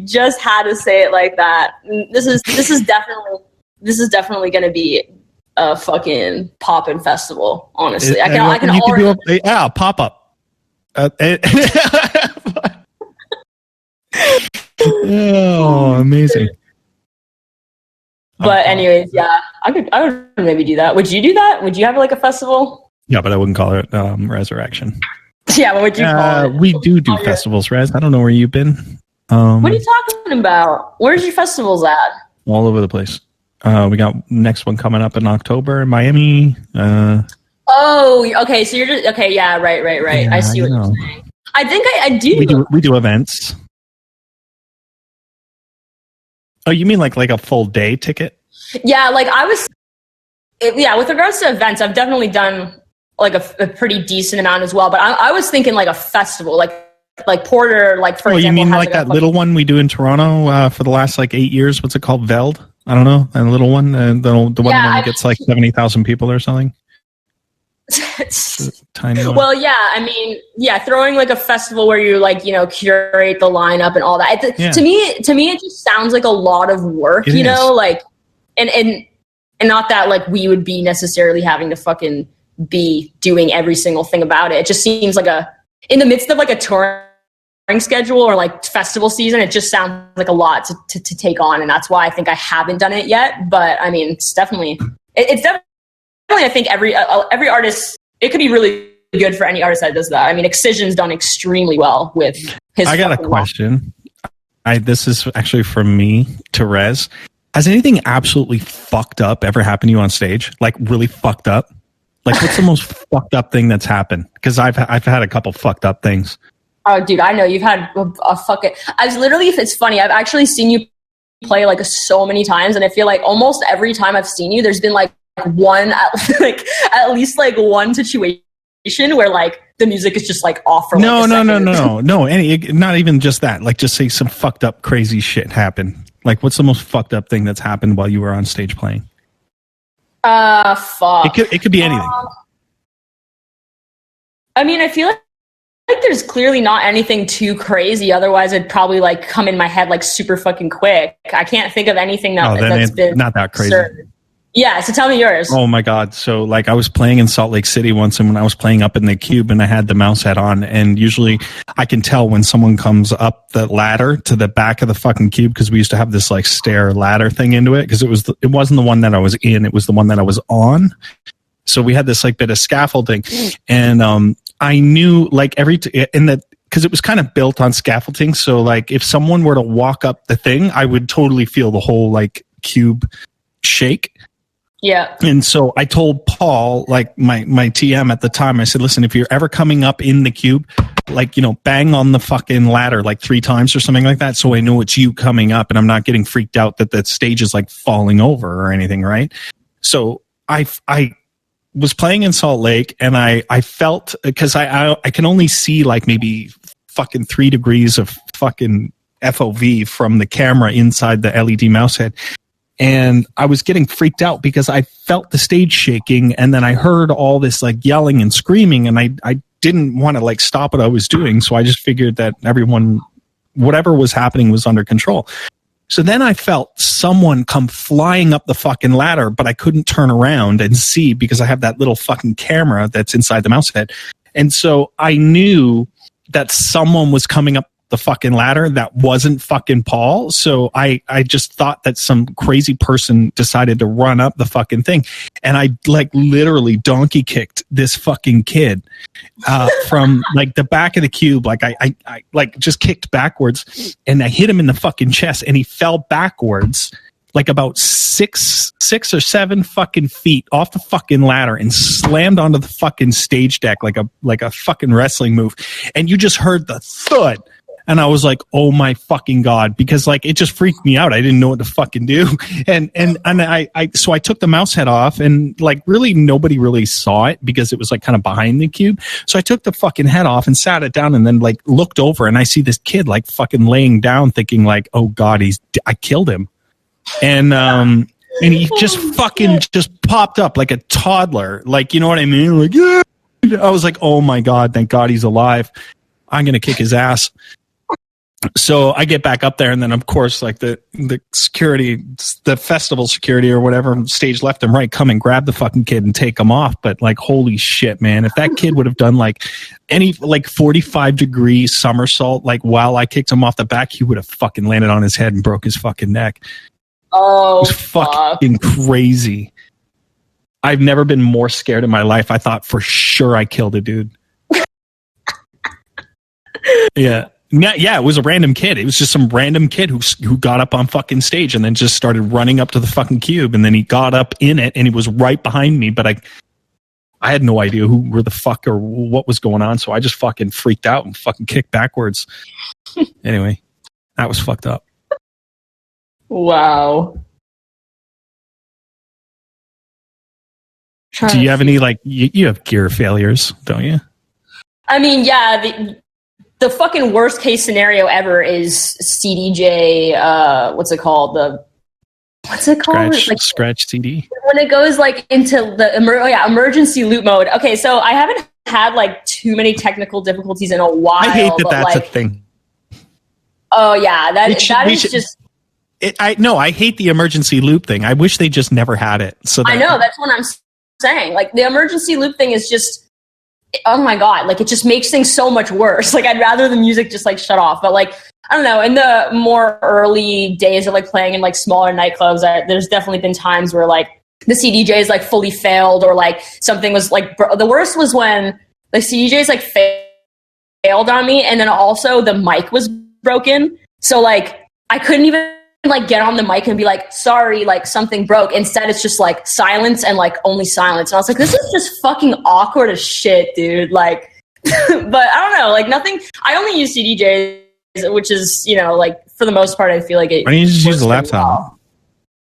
just had to say it like that. This is definitely going to be a fucking pop-in festival. Honestly, I can already. Pop up. Oh, amazing. But anyways, yeah, I would maybe do that. Would you do that? Would you have like a festival? Yeah, but I wouldn't call it Resurrection. Yeah, what would you call it? We do festivals, Rez. I don't know where you've been. What are you talking about? Where's your festivals at? All over the place. We got next one coming up in October in Miami. Oh, okay. So you're just okay. Yeah, right. Yeah, I see what you're saying. I think I do. We do events. Oh, you mean like a full day ticket? Yeah, like with regards to events, I've definitely done like a pretty decent amount as well. But I was thinking like a festival, like Porter, like for example. You mean like that little one we do in Toronto for the last like 8 years? What's it called? Veld? I don't know. That little one, the one that gets like 70,000 people or something. Tiny one. Well, yeah, I mean, yeah, throwing like a festival where you like, curate the lineup and all that. To me, it just sounds like a lot of work, like, and not that like we would be necessarily having to fucking be doing every single thing about it. It just seems like in the midst of like a touring schedule or like festival season, it just sounds like a lot to take on. And that's why I think I haven't done it yet. But I mean, it's definitely, I think every artist, it could be really good for any artist that does that. I mean, Excision's done extremely well with his. I got a question. This is actually from me to Rez. Has anything absolutely fucked up ever happened to you on stage? Like really fucked up? Like what's the most fucked up thing that's happened? Because I've had a couple fucked up things. Oh, dude, I know you've had a fucking. It's funny. I've actually seen you play like so many times, and I feel like almost every time I've seen you, there's been like at least like one situation where like the music is just like off for no, not even just that. Like just say some fucked up crazy shit happened. Like what's the most fucked up thing that's happened while you were on stage playing? Fuck. It could be anything. I mean, I feel like there's clearly not anything too crazy. Otherwise, it'd probably like come in my head like super fucking quick. I can't think of anything that's been not that crazy. Absurd. Yeah, so tell me yours. Oh my God. So like I was playing in Salt Lake City once, and when I was playing up in the cube and I had the mouse head on, and usually I can tell when someone comes up the ladder to the back of the fucking cube, because we used to have this like stair ladder thing into it, because it wasn't the one that I was in, it was the one that I was on. So we had this like bit of scaffolding, and I knew like because it was kind of built on scaffolding. So like if someone were to walk up the thing, I would totally feel the whole like cube shake. Yeah. And so I told Paul, like my TM at the time, I said, listen, if you're ever coming up in the cube, like, bang on the fucking ladder like 3 times or something like that. So I know it's you coming up and I'm not getting freaked out that the stage is like falling over or anything. Right. So I was playing in Salt Lake, and I felt, because I can only see like maybe fucking 3 degrees of fucking FOV from the camera inside the LED mouse head. And I was getting freaked out because I felt the stage shaking, and then I heard all this like yelling and screaming, and I didn't want to like stop what I was doing. So I just figured that everyone, whatever was happening, was under control. So then I felt someone come flying up the fucking ladder, but I couldn't turn around and see because I have that little fucking camera that's inside the mouse head. And so I knew that someone was coming up the fucking ladder that wasn't fucking Paul. So I just thought that some crazy person decided to run up the fucking thing. And I like literally donkey kicked this fucking kid from like the back of the cube. Like I like just kicked backwards, and I hit him in the fucking chest, and he fell backwards like about six or seven fucking feet off the fucking ladder and slammed onto the fucking stage deck like a fucking wrestling move. And you just heard the thud. And I was like, oh my fucking God, because like it just freaked me out. I didn't know what to fucking do. And so I took the mouse head off, and like really nobody really saw it because it was like kind of behind the cube. So I took the fucking head off and sat it down, and then like looked over, and I see this kid like fucking laying down thinking like, oh God, I killed him. And he just fucking just popped up like a toddler. Like, you know what I mean? Like, yeah. I was like, oh my God, thank God he's alive. I'm going to kick his ass. So I get back up there, and then of course, like the security, the festival security or whatever, stage left and right, come and grab the fucking kid and take him off. But like, holy shit, man, if that kid would have done like any like 45-degree somersault, like while I kicked him off the back, he would have fucking landed on his head and broke his fucking neck. Oh, it was fucking crazy. I've never been more scared in my life. I thought for sure I killed a dude. Yeah. Yeah, it was a random kid. It was just some random kid who got up on fucking stage and then just started running up to the fucking cube, and then he got up in it and he was right behind me, but I had no idea who the fuck or what was going on, so I just fucking freaked out and fucking kicked backwards. Anyway, that was fucked up. Wow. Do you have any like you have gear failures, don't you? I mean, yeah, the fucking worst case scenario ever is CDJ. What's it called? Scratch CD. When it goes like into the emergency loop mode. Okay, so I haven't had like too many technical difficulties in a while. I hate that that's a thing. Oh yeah, that is just. I hate the emergency loop thing. I wish they just never had it. So I know, that's what I'm saying. Like the emergency loop thing is just. Oh my God, like it just makes things so much worse. Like I'd rather the music just like shut off. But like, I don't know, in the more early days of like playing in like smaller nightclubs, there's definitely been times where like the CDJs like fully failed, or like something was like, the worst was when the CDJs like failed on me, and then also the mic was broken. So like I couldn't even like get on the mic and be like, sorry, like something broke. Instead it's just like silence and like only silence. And I was like, this is just fucking awkward as shit, dude. Like, but I don't know, like nothing. I only use CDJs, which is, you know, like for the most part, I feel like it. Why don't you just use a laptop? Well.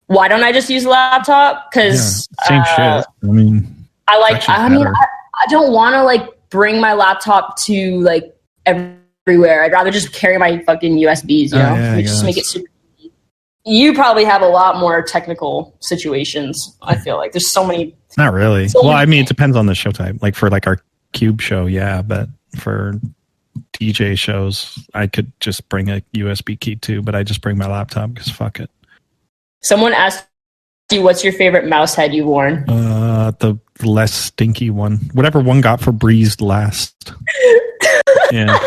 Why don't I just use a laptop? Because same shit. I mean, I don't want to like bring my laptop to like everywhere. I'd rather just carry my fucking USBs, you know, just make it super. You probably have a lot more technical situations. I feel like there's so many. Not really. I mean, it depends on the show type. Like for like our Cube show, yeah, but for DJ shows, I could just bring a USB key too, but I just bring my laptop because fuck it. Someone asked you, what's your favorite mouse head you've worn? The less stinky one. Whatever one got for breezed last. Yeah.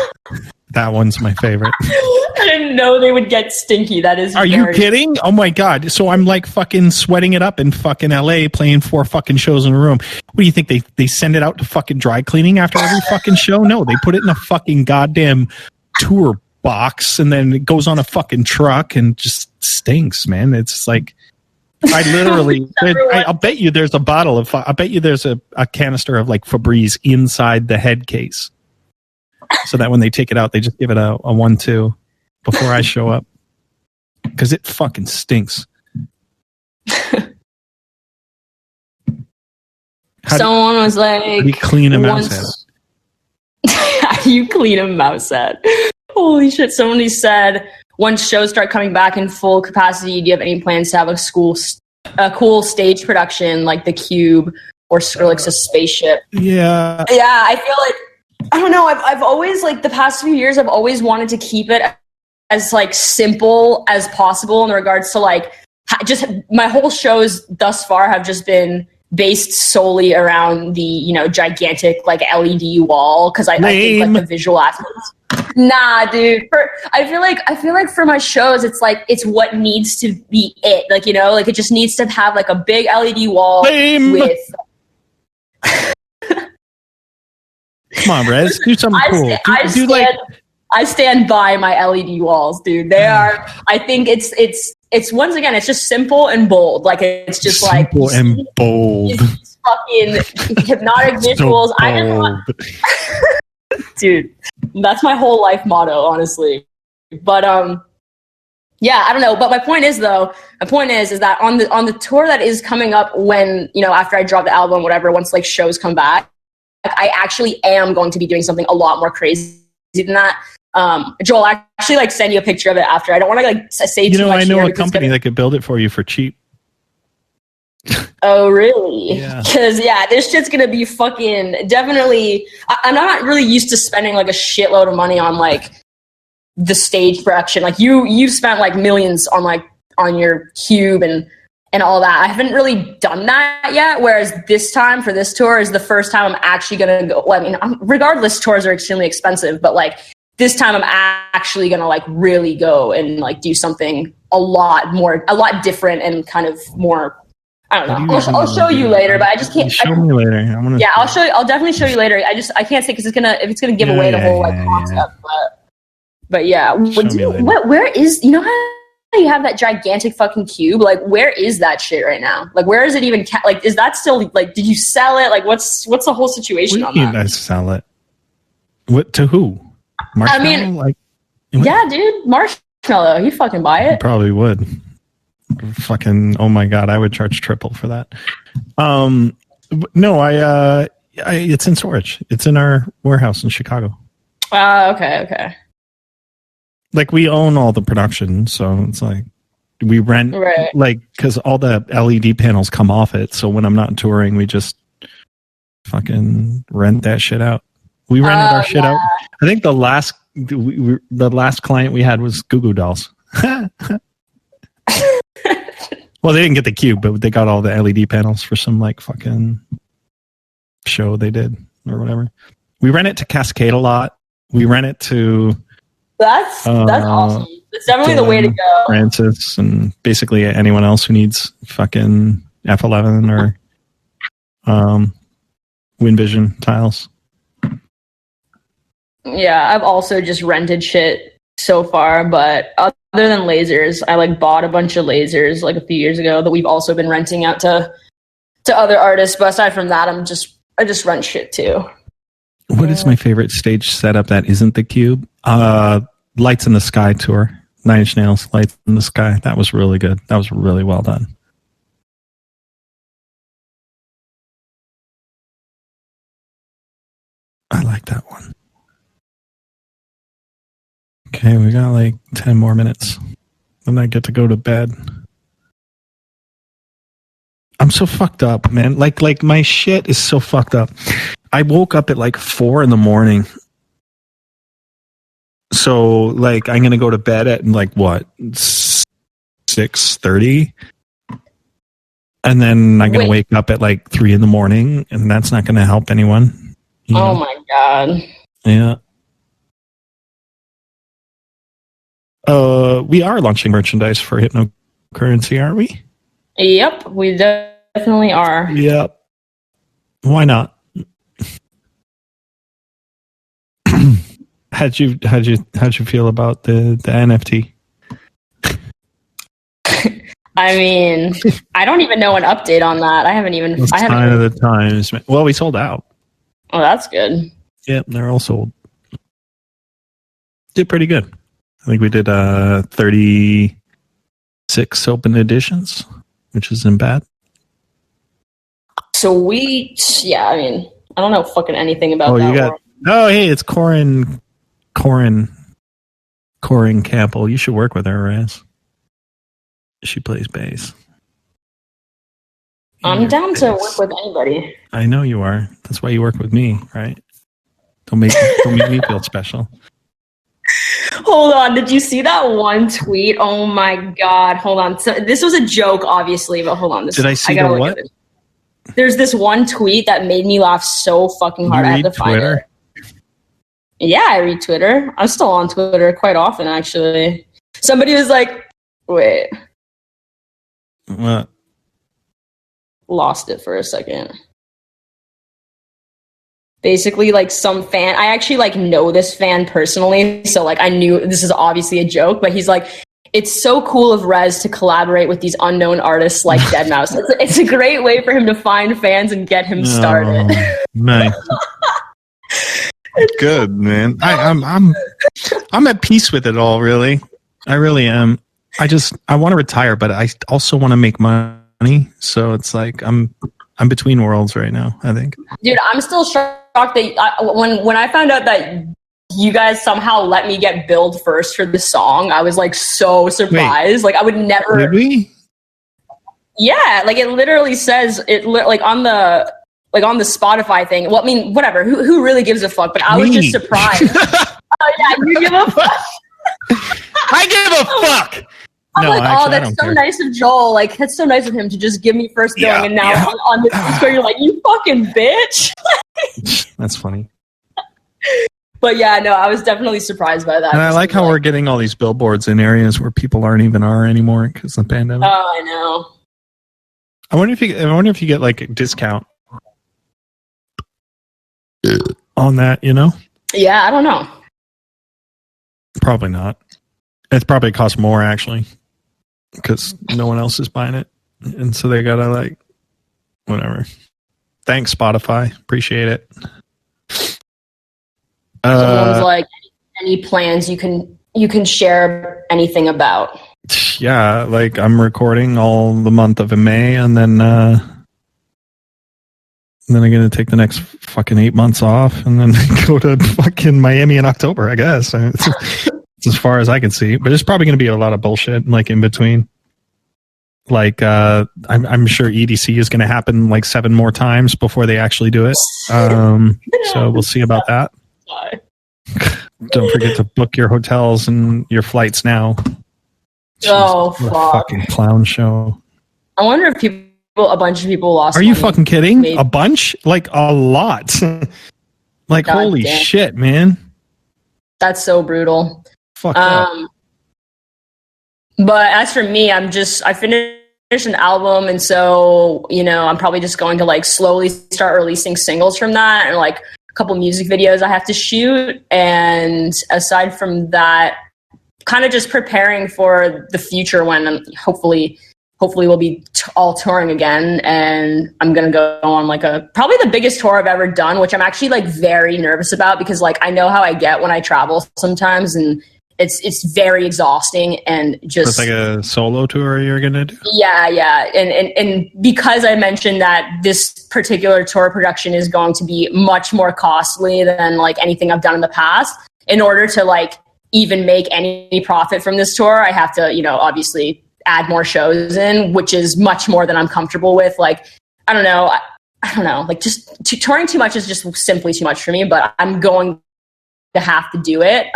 That one's my favorite. I didn't know they would get stinky. That is. Are you kidding? Oh my God. So I'm like fucking sweating it up in fucking LA playing 4 fucking shows in a room. What do you think? They send it out to fucking dry cleaning after every fucking show? No, they put it in a fucking goddamn tour box and then it goes on a fucking truck and just stinks, man. It's like, I literally, I'll bet you there's a bottle of, I bet you there's a canister of like Febreze inside the head case. So that when they take it out, they just give it a 1-2 before I show up. Because it fucking stinks. Someone was like... How do you clean a mouse head? How do you clean a mouse head? Holy shit. Somebody said, once shows start coming back in full capacity, do you have any plans to have a cool stage production like the Cube or Skrillex a spaceship? Yeah. Yeah, I feel like, I don't know, I've always, like, the past few years, I've always wanted to keep it as, like, simple as possible in regards to, like, just my whole shows thus far have just been based solely around the, you know, gigantic, like, LED wall, because I think, like, the visual aspects. Nah, dude. I feel like for my shows, it's like it's what needs to be it. Like, you know, like it just needs to have like a big LED wall with. Come on, REZZ, do something cool. I stand by my LED walls, dude. They are. I think it's once again, it's just simple and bold. Like it's just simple like and bold. Fucking hypnotic visuals. I just want. Dude, that's my whole life motto, honestly. But yeah, I don't know. But my point is that on the tour that is coming up, when, you know, after I drop the album, whatever, once like shows come back, I actually am going to be doing something a lot more crazy than that. Joel, I actually like send you a picture of it after. I don't want to like say too much. I know a company that could build it for you for cheap. Oh, really? Yeah. Because, this shit's going to be fucking definitely... I'm not really used to spending, like, a shitload of money on, like, the stage production. Like, you've spent, like, millions on, like, on your Cube and all that. I haven't really done that yet, whereas this time, for this tour, is the first time I'm actually going to go... Well, I mean, regardless, tours are extremely expensive, but, like, this time I'm actually going to, like, really go and, like, do something a lot different and kind of more... I don't know. I'll show you later, but I just can't. Show me later. I'll show you. I'll definitely show you later. I can't say because it's gonna give away the whole concept. But yeah, where is, you know how you have that gigantic fucking Cube? Like, where is that shit right now? Like, where is it even? Like, is that still like? Did you sell it? Like, what's the whole situation on that? I sell it. What to who? Marshmallow? I mean, yeah, dude, Marshmallow. You fucking buy it? You probably would. Fucking, oh my god, I would charge triple for that. No, it's in storage. It's in our warehouse in Chicago. Okay. Like, we own all the production, so it's like we rent, right. Like, because all the LED panels come off it. So when I'm not touring, we just fucking rent that shit out. We rented our shit out. I think the last client we had was Goo Goo Dolls. Well, they didn't get the Cube, but they got all the LED panels for some like fucking show they did or whatever. We rent it to Cascade a lot. We rent it to that's awesome. It's definitely the way to go. Francis and basically anyone else who needs fucking F11 or WinVision tiles. Yeah, I've also just rented shit so far, but other than lasers, I like bought a bunch of lasers like a few years ago that we've also been renting out to other artists. But aside from that, I just rent shit too. What is my favorite stage setup that isn't the Cube? Lights in the Sky tour. 9 Inch Nails, Lights in the Sky. That was really good. That was really well done. I like that one. Okay, we got like 10 more minutes. Then I get to go to bed. I'm so fucked up, man. Like my shit is so fucked up. I woke up at like 4 a.m. So like I'm gonna go to bed at like what 6:30, and then I'm gonna wake up at like 3 a.m, and that's not gonna help anyone. Oh my god. Yeah. We are launching merchandise for Hypnocurrency, aren't we? Yep, we definitely are. Yep. Why not? How'd you feel about the NFT? I mean, I don't even know an update on that. I haven't even. Sign of the times. Well, we sold out. Oh, that's good. Yep, they're all sold. Did pretty good. I think we did 36 open editions, which isn't bad. Sweet. Yeah, I mean, I don't know fucking anything about that. Oh, hey, it's Corin Corinne Campbell. You should work with her, Rez. She plays bass. I'm down to work with anybody. I know you are. That's why you work with me, right? Don't make me feel special. Hold on. Did you see that one tweet? Oh my God. Hold on. So this was a joke, obviously, but hold on. Did I see the what? There's this one tweet that made me laugh so fucking hard. I had to find it. Yeah, I read Twitter. I'm still on Twitter quite often, actually. Somebody was like, wait. What? Lost it for a second. Basically, like, some fan, I actually like know this fan personally, so like I knew this is obviously a joke, but he's like, it's so cool of REZZ to collaborate with these unknown artists like deadmau5. It's a great way for him to find fans and get him started. Nice. Good, man. I'm at peace with it all, really. I really am. I want to retire, but I also want to make money. So it's like I'm between worlds right now, I think. Dude, I'm still shocked that when I found out that you guys somehow let me get billed first for the song, I was like so surprised. Wait, like I would never. Did we? Yeah, like it literally says like on the Spotify thing. Well, I mean, whatever. Who really gives a fuck? But I was just surprised. Oh yeah, you give a fuck. I give a fuck. I'm like, actually, that's so nice of Joel. Like, that's so nice of him to just give me first billing, and now on the Discord, you're like, you fucking bitch. That's funny. But yeah, no, I was definitely surprised by that. And I like how we're getting all these billboards in areas where people aren't even anymore because of the pandemic. Oh, I know. I wonder if you get like a discount on that. You know? Yeah, I don't know. Probably not. It probably costs more actually, because no one else is buying it, and so they gotta like, whatever. Thanks, Spotify. Appreciate it. Someone's like, any plans you can share anything about? Yeah, like I'm recording all the month of May, and then I'm gonna take the next fucking 8 months off, and then go to fucking Miami in October, I guess. It's as far as I can see, but it's probably going to be a lot of bullshit like in between. Like I'm sure EDC is going to happen like 7 more times before they actually do it. So we'll see about that. Don't forget to book your hotels and your flights now. Oh, fuck. Fucking clown show. I wonder if a bunch of people lost. Are you fucking kidding? Maybe. A bunch? Like a lot. Like, God, holy shit, man. That's so brutal. Fuck up. But as for me, I finished an album, and so, you know, I'm probably just going to like slowly start releasing singles from that, and like a couple music videos I have to shoot. And aside from that, kind of just preparing for the future when hopefully we'll be all touring again, and I'm gonna go on like probably the biggest tour I've ever done, which I'm actually like very nervous about, because like I know how I get when I travel sometimes, and it's very exhausting, and just it's like a solo tour you're gonna do. Yeah, and because I mentioned that this particular tour production is going to be much more costly than like anything I've done in the past, in order to like even make any profit from this tour, I have to, you know, obviously add more shows in, which is much more than I'm comfortable with. Like, I don't know, like just touring too much is just simply too much for me, but I'm going to have to do it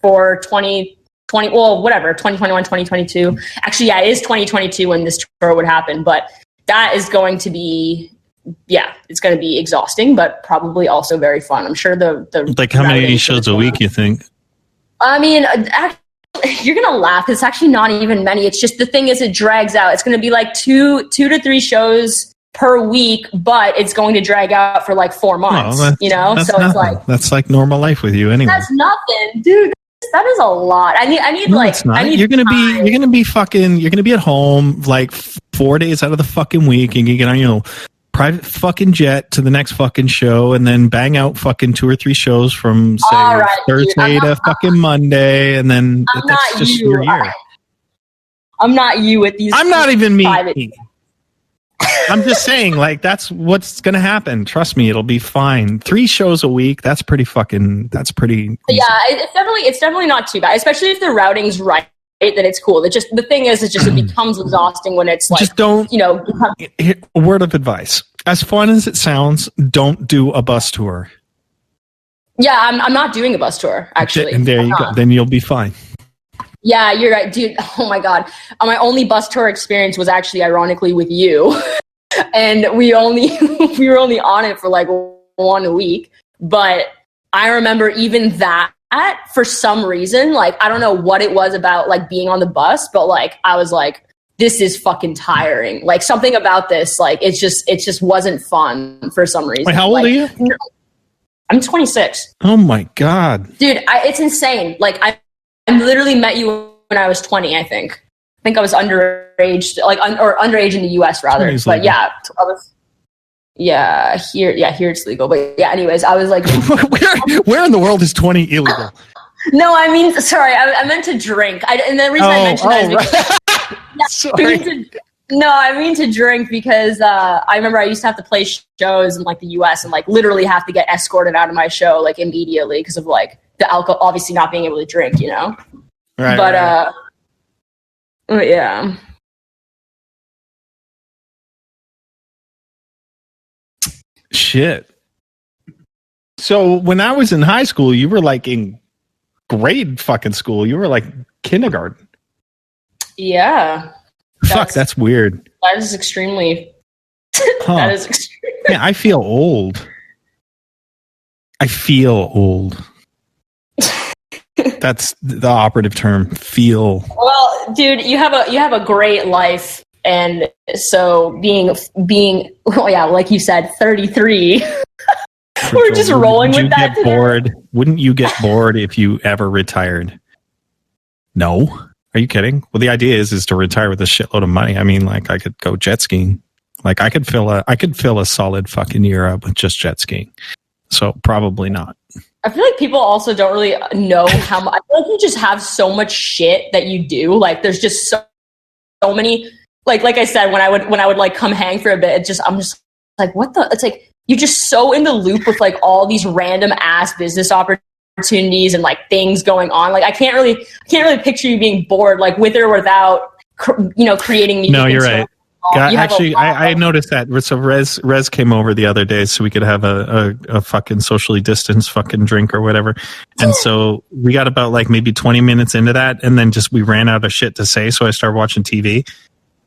for 2020, well, whatever, 2021, 2022. Actually, yeah, it is 2022 when this tour would happen, but that is going to be, yeah, it's going to be exhausting, but probably also very fun. I'm sure the like, how many shows a week you think? I mean, actually, you're going to laugh. It's actually not even many. It's just, the thing is, it drags out. It's going to be like two to 3 shows per week, but it's going to drag out for like 4 months, you know? So nothing. It's like, that's like normal life with you anyway. That's nothing, dude. That is a lot. I need no, like, it's not. I need you're going to be at home like 4 days out of the fucking week, and you get on, you know, private fucking jet to the next fucking show, and then bang out fucking 2 or 3 shows from say Thursday to fucking Monday, and then that's just your year. I'm not you with these. I'm not even me. I'm just saying, like, that's what's going to happen. Trust me, it'll be fine. 3 shows a week. That's pretty easy. Yeah, it's definitely not too bad, especially if the routing's right. That it's cool. It just, the thing is, it becomes exhausting when it's like, just don't, a word of advice. As fun as it sounds, don't do a bus tour. Yeah, I'm not doing a bus tour, actually. And there you go. Then you'll be fine. Yeah, you're right, dude. Oh my God. My only bus tour experience was actually ironically with you. And we were only on it for like 1 week. But I remember even that, for some reason, like, I don't know what it was about like being on the bus, but like, I was like, this is fucking tiring. Like, something about this, like, it just wasn't fun for some reason. Wait, how old are you? I'm 26. Oh my God. Dude, it's insane. Like, I literally met you when I was 20, I think. I think I was underage, like, or underage in the US rather. But yeah, I was. Yeah, here it's legal. But yeah, anyways, I was like, where in the world is 20 illegal? No, I mean, sorry, I meant to drink. And the reason I mentioned that is because sorry. I mean to drink because I remember I used to have to play shows in like the US and like literally have to get escorted out of my show like immediately because of like the alcohol, obviously not being able to drink, you know. Right. But yeah. Shit. So when I was in high school, you were like in grade fucking school. You were like kindergarten. Yeah. That's weird. That is extremely. Huh. That is extreme. Yeah, I feel old. That's the operative term. Feel. Well, dude, you have a great life, and so being like you said, 33. We're just rolling with that. Wouldn't you get bored if you ever retired? No. Are you kidding? Well, the idea is to retire with a shitload of money. I mean, like, I could go jet skiing. Like, I could fill a solid fucking year up with just jet skiing. So probably not. I feel like people also don't really know how much. I feel like you just have so much shit that you do. Like, there's just so many. Like I said, when I would like come hang for a bit, I'm just like, what the? It's like you're just so in the loop with like all these random ass business opportunities and like things going on. Like, I can't really picture you being bored, like with or without, creating music. No, you're right. Actually, I noticed that. So REZZ came over the other day so we could have a fucking socially distanced fucking drink or whatever. And so we got about like maybe 20 minutes into that, and then we ran out of shit to say. So I started watching TV,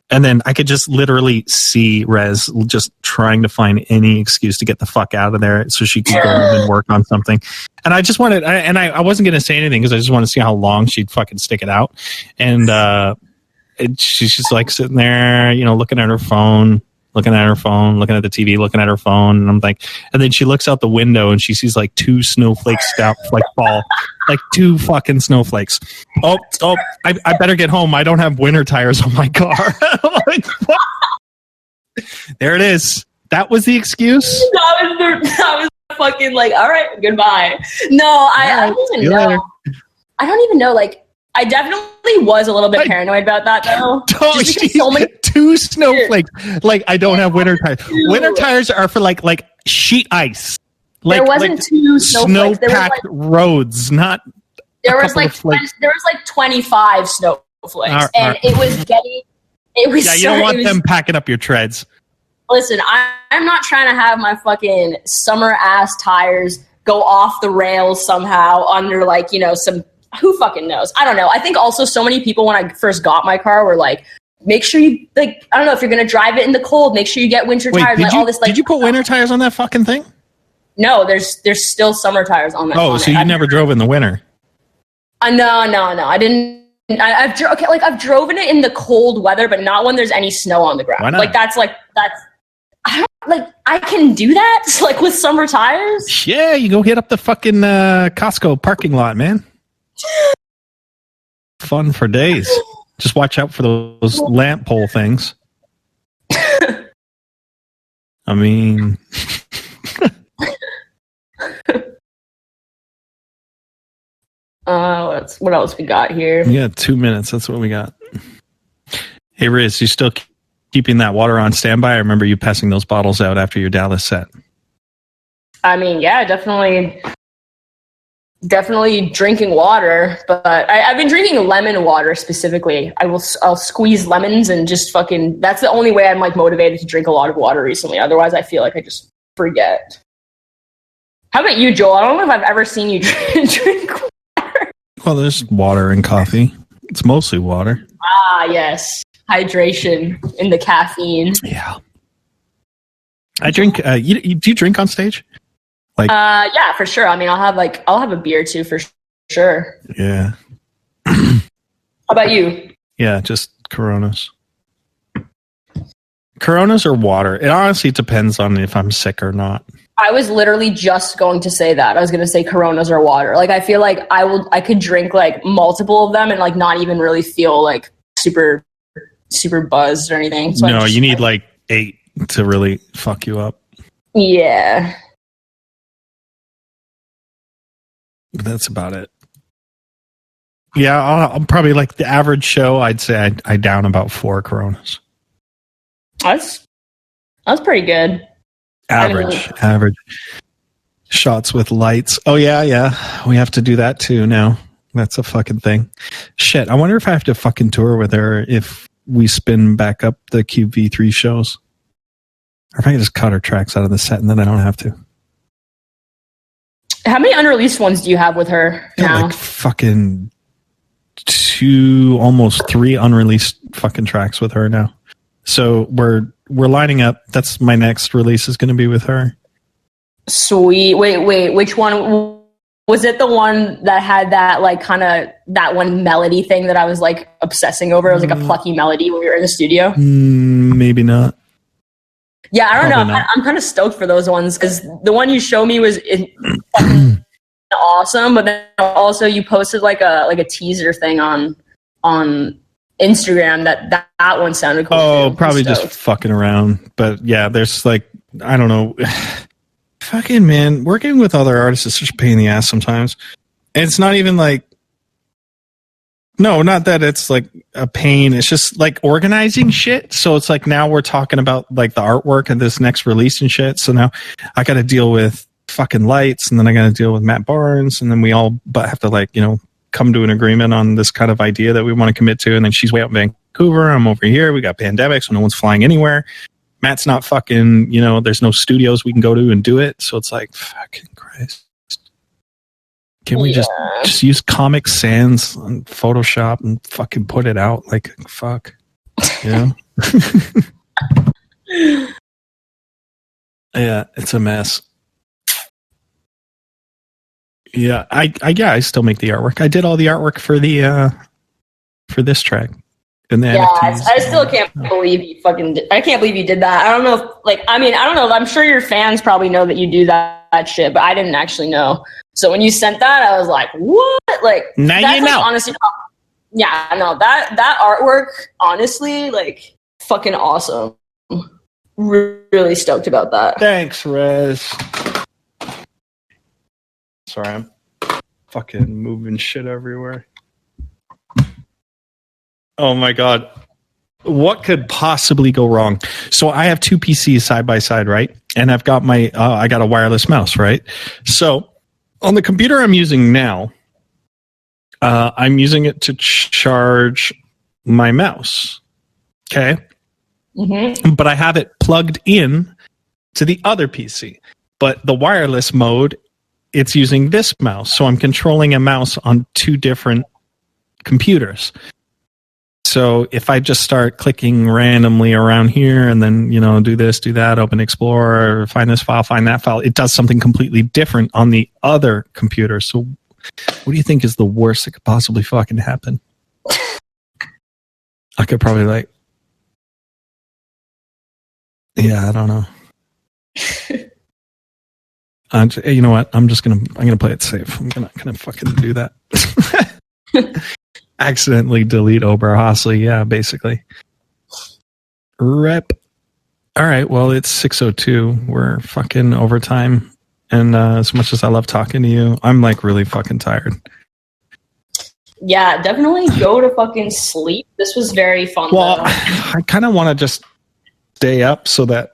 and then I could just literally see REZZ just trying to find any excuse to get the fuck out of there so she could go and work on something. And I just wanted, I wasn't going to say anything because I just wanted to see how long she'd fucking stick it out. And she's just like sitting there, looking at her phone, looking at the TV, looking at her phone. And I'm like, and then she looks out the window and she sees like 2 snowflakes fall, like 2 fucking snowflakes. Oh, I better get home. I don't have winter tires on my car. I'm like, what? There it is. That was the excuse. That was fucking like, all right, goodbye. No, I don't even know. I don't even know. Like, I definitely was a little bit paranoid about that, though. So many 2 snowflakes. Like, I don't have winter tires. Winter tires are for like sheet ice. Like, there wasn't 2 snowflakes. Snow-packed roads, not. There was like 25 snowflakes, and it was getting. It was. Yeah, you don't want them packing up your treads. Listen, I'm not trying to have my fucking summer ass tires go off the rails somehow under like some. Who fucking knows? I don't know. I think also so many people when I first got my car were like, make sure you like, I don't know if you're going to drive it in the cold, make sure you get winter tires. Did you put winter tires on that fucking thing? No, there's still summer tires on that. Oh, so you never drove in the winter? No, I didn't. I've driven it in the cold weather, but not when there's any snow on the ground. Why not? Like that's. I can do that like with summer tires. Yeah, you go hit up the fucking Costco parking lot, man. Fun for days. Just watch out for those lamp pole things. I mean, what else we got here? We got 2 minutes. That's what we got. Hey, Riz, you still keeping that water on standby? I remember you passing those bottles out after your Dallas set. I mean, yeah, definitely drinking water, but I've been drinking lemon water specifically. I'll squeeze lemons and just fucking, that's the only way I'm like motivated to drink a lot of water recently. Otherwise I feel like I just forget. How about you, Joel? I don't know if I've ever seen you drink water. Well, there's water and coffee. It's mostly water. Ah, yes. Hydration and the caffeine. Yeah. I drink, do you drink on stage? Like, yeah, for sure. I mean, I'll have a beer too for sure. Yeah. How about you? Yeah, just Coronas. Coronas or water? It honestly depends on if I'm sick or not. I was literally just going to say that. I was going to say Coronas or water. Like, I feel like I could drink like multiple of them and like not even really feel like super buzzed or anything. So no, you need like 8 to really fuck you up. Yeah. But that's about it. Yeah, I'm probably like the average show. I'd say I down about 4 Coronas. That's pretty good. Average. Shots with lights. Oh yeah. We have to do that too now. That's a fucking thing. Shit, I wonder if I have to fucking tour with her if we spin back up the QV3 shows. Or if I can just cut her tracks out of the set and then I don't have to. How many unreleased ones do you have with her now? Like fucking 2, almost 3 unreleased fucking tracks with her now. So we're lining up. That's my next release is going to be with her. Sweet. Wait. Which one was it? The one that had that like kind of that one melody thing that I was like obsessing over? It was like a plucky melody when we were in the studio. Maybe not. Yeah, I don't know. I'm kind of stoked for those ones because the one you showed me was fucking awesome. But then also you posted like a teaser thing on Instagram that one sounded cool. Oh, too. probably just fucking around. But yeah, there's like, I don't know. Fucking man, working with other artists is such a pain in the ass sometimes. And it's not even like, no, not that it's like a pain. It's just like organizing shit. So it's like now we're talking about like the artwork and this next release and shit. So now I got to deal with fucking lights and then I got to deal with Matt Barnes and then we all but have to like, come to an agreement on this kind of idea that we want to commit to. And then she's way out in Vancouver. I'm over here. We got pandemic, so no one's flying anywhere. Matt's not fucking, there's no studios we can go to and do it. So it's like, fucking Christ. Can we just use Comic Sans on Photoshop and fucking put it out? Like, fuck. Yeah, it's a mess. Yeah, I still make the artwork. I did all the artwork for the for this track. And the NFTs. I still can't believe you I can't believe you did that. I don't know if, I don't know. I'm sure your fans probably know that you do that shit, but I didn't actually know. So when you sent that, I was like, what? Like, now you know. Like, honestly, yeah, no, that artwork, honestly, like, fucking awesome. Really stoked about that. Thanks, REZZ. Sorry, I'm fucking moving shit everywhere. Oh my God. What could possibly go wrong? So I have 2 PCs side by side, right? And I've got I got a wireless mouse, right? So on the computer I'm using now, I'm using it to charge my mouse. Okay. Mm-hmm. But I have it plugged in to the other PC. But the wireless mode, it's using this mouse. So I'm controlling a mouse on 2 different computers. So if I just start clicking randomly around here and then, do this, do that, open Explorer, find this file, find that file, it does something completely different on the other computer. So what do you think is the worst that could possibly fucking happen? I could probably I don't know. You know what? I'm gonna play it safe. I'm gonna fucking do that. Accidentally delete Oberhasli. Yeah, basically. Rep. All right. Well, it's 6:02. We're fucking overtime. And as much as I love talking to you, I'm like really fucking tired. Yeah, definitely go to fucking sleep. This was very fun. Well, I kind of want to just stay up so that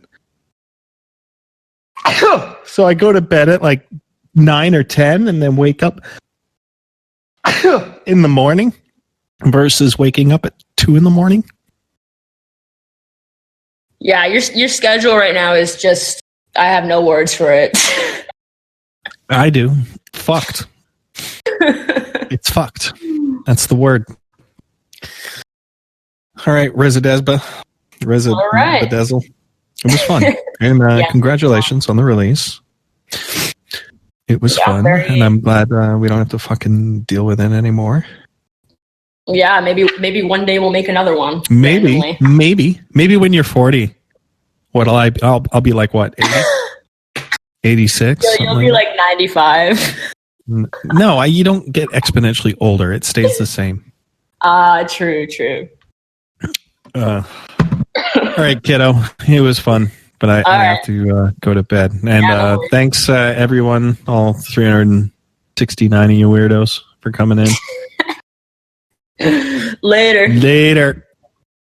so I go to bed at like 9 or 10 and then wake up in the morning versus waking up at 2 in the morning. Yeah, your schedule right now is just, I have no words for it. I do. Fucked. It's fucked. That's the word. All right, Residesba. All right. It was fun. And congratulations on the release. It was fun, and I'm glad we don't have to fucking deal with it anymore. Yeah, maybe one day we'll make another one. Maybe when you're 40. I'll be like what, 80? 86? Yeah, you'll be like 95. No, you don't get exponentially older. It stays the same. True. All right, kiddo. It was fun, but I have to go to bed. And thanks, everyone, all 369 of you weirdos, for coming in. Later. Later.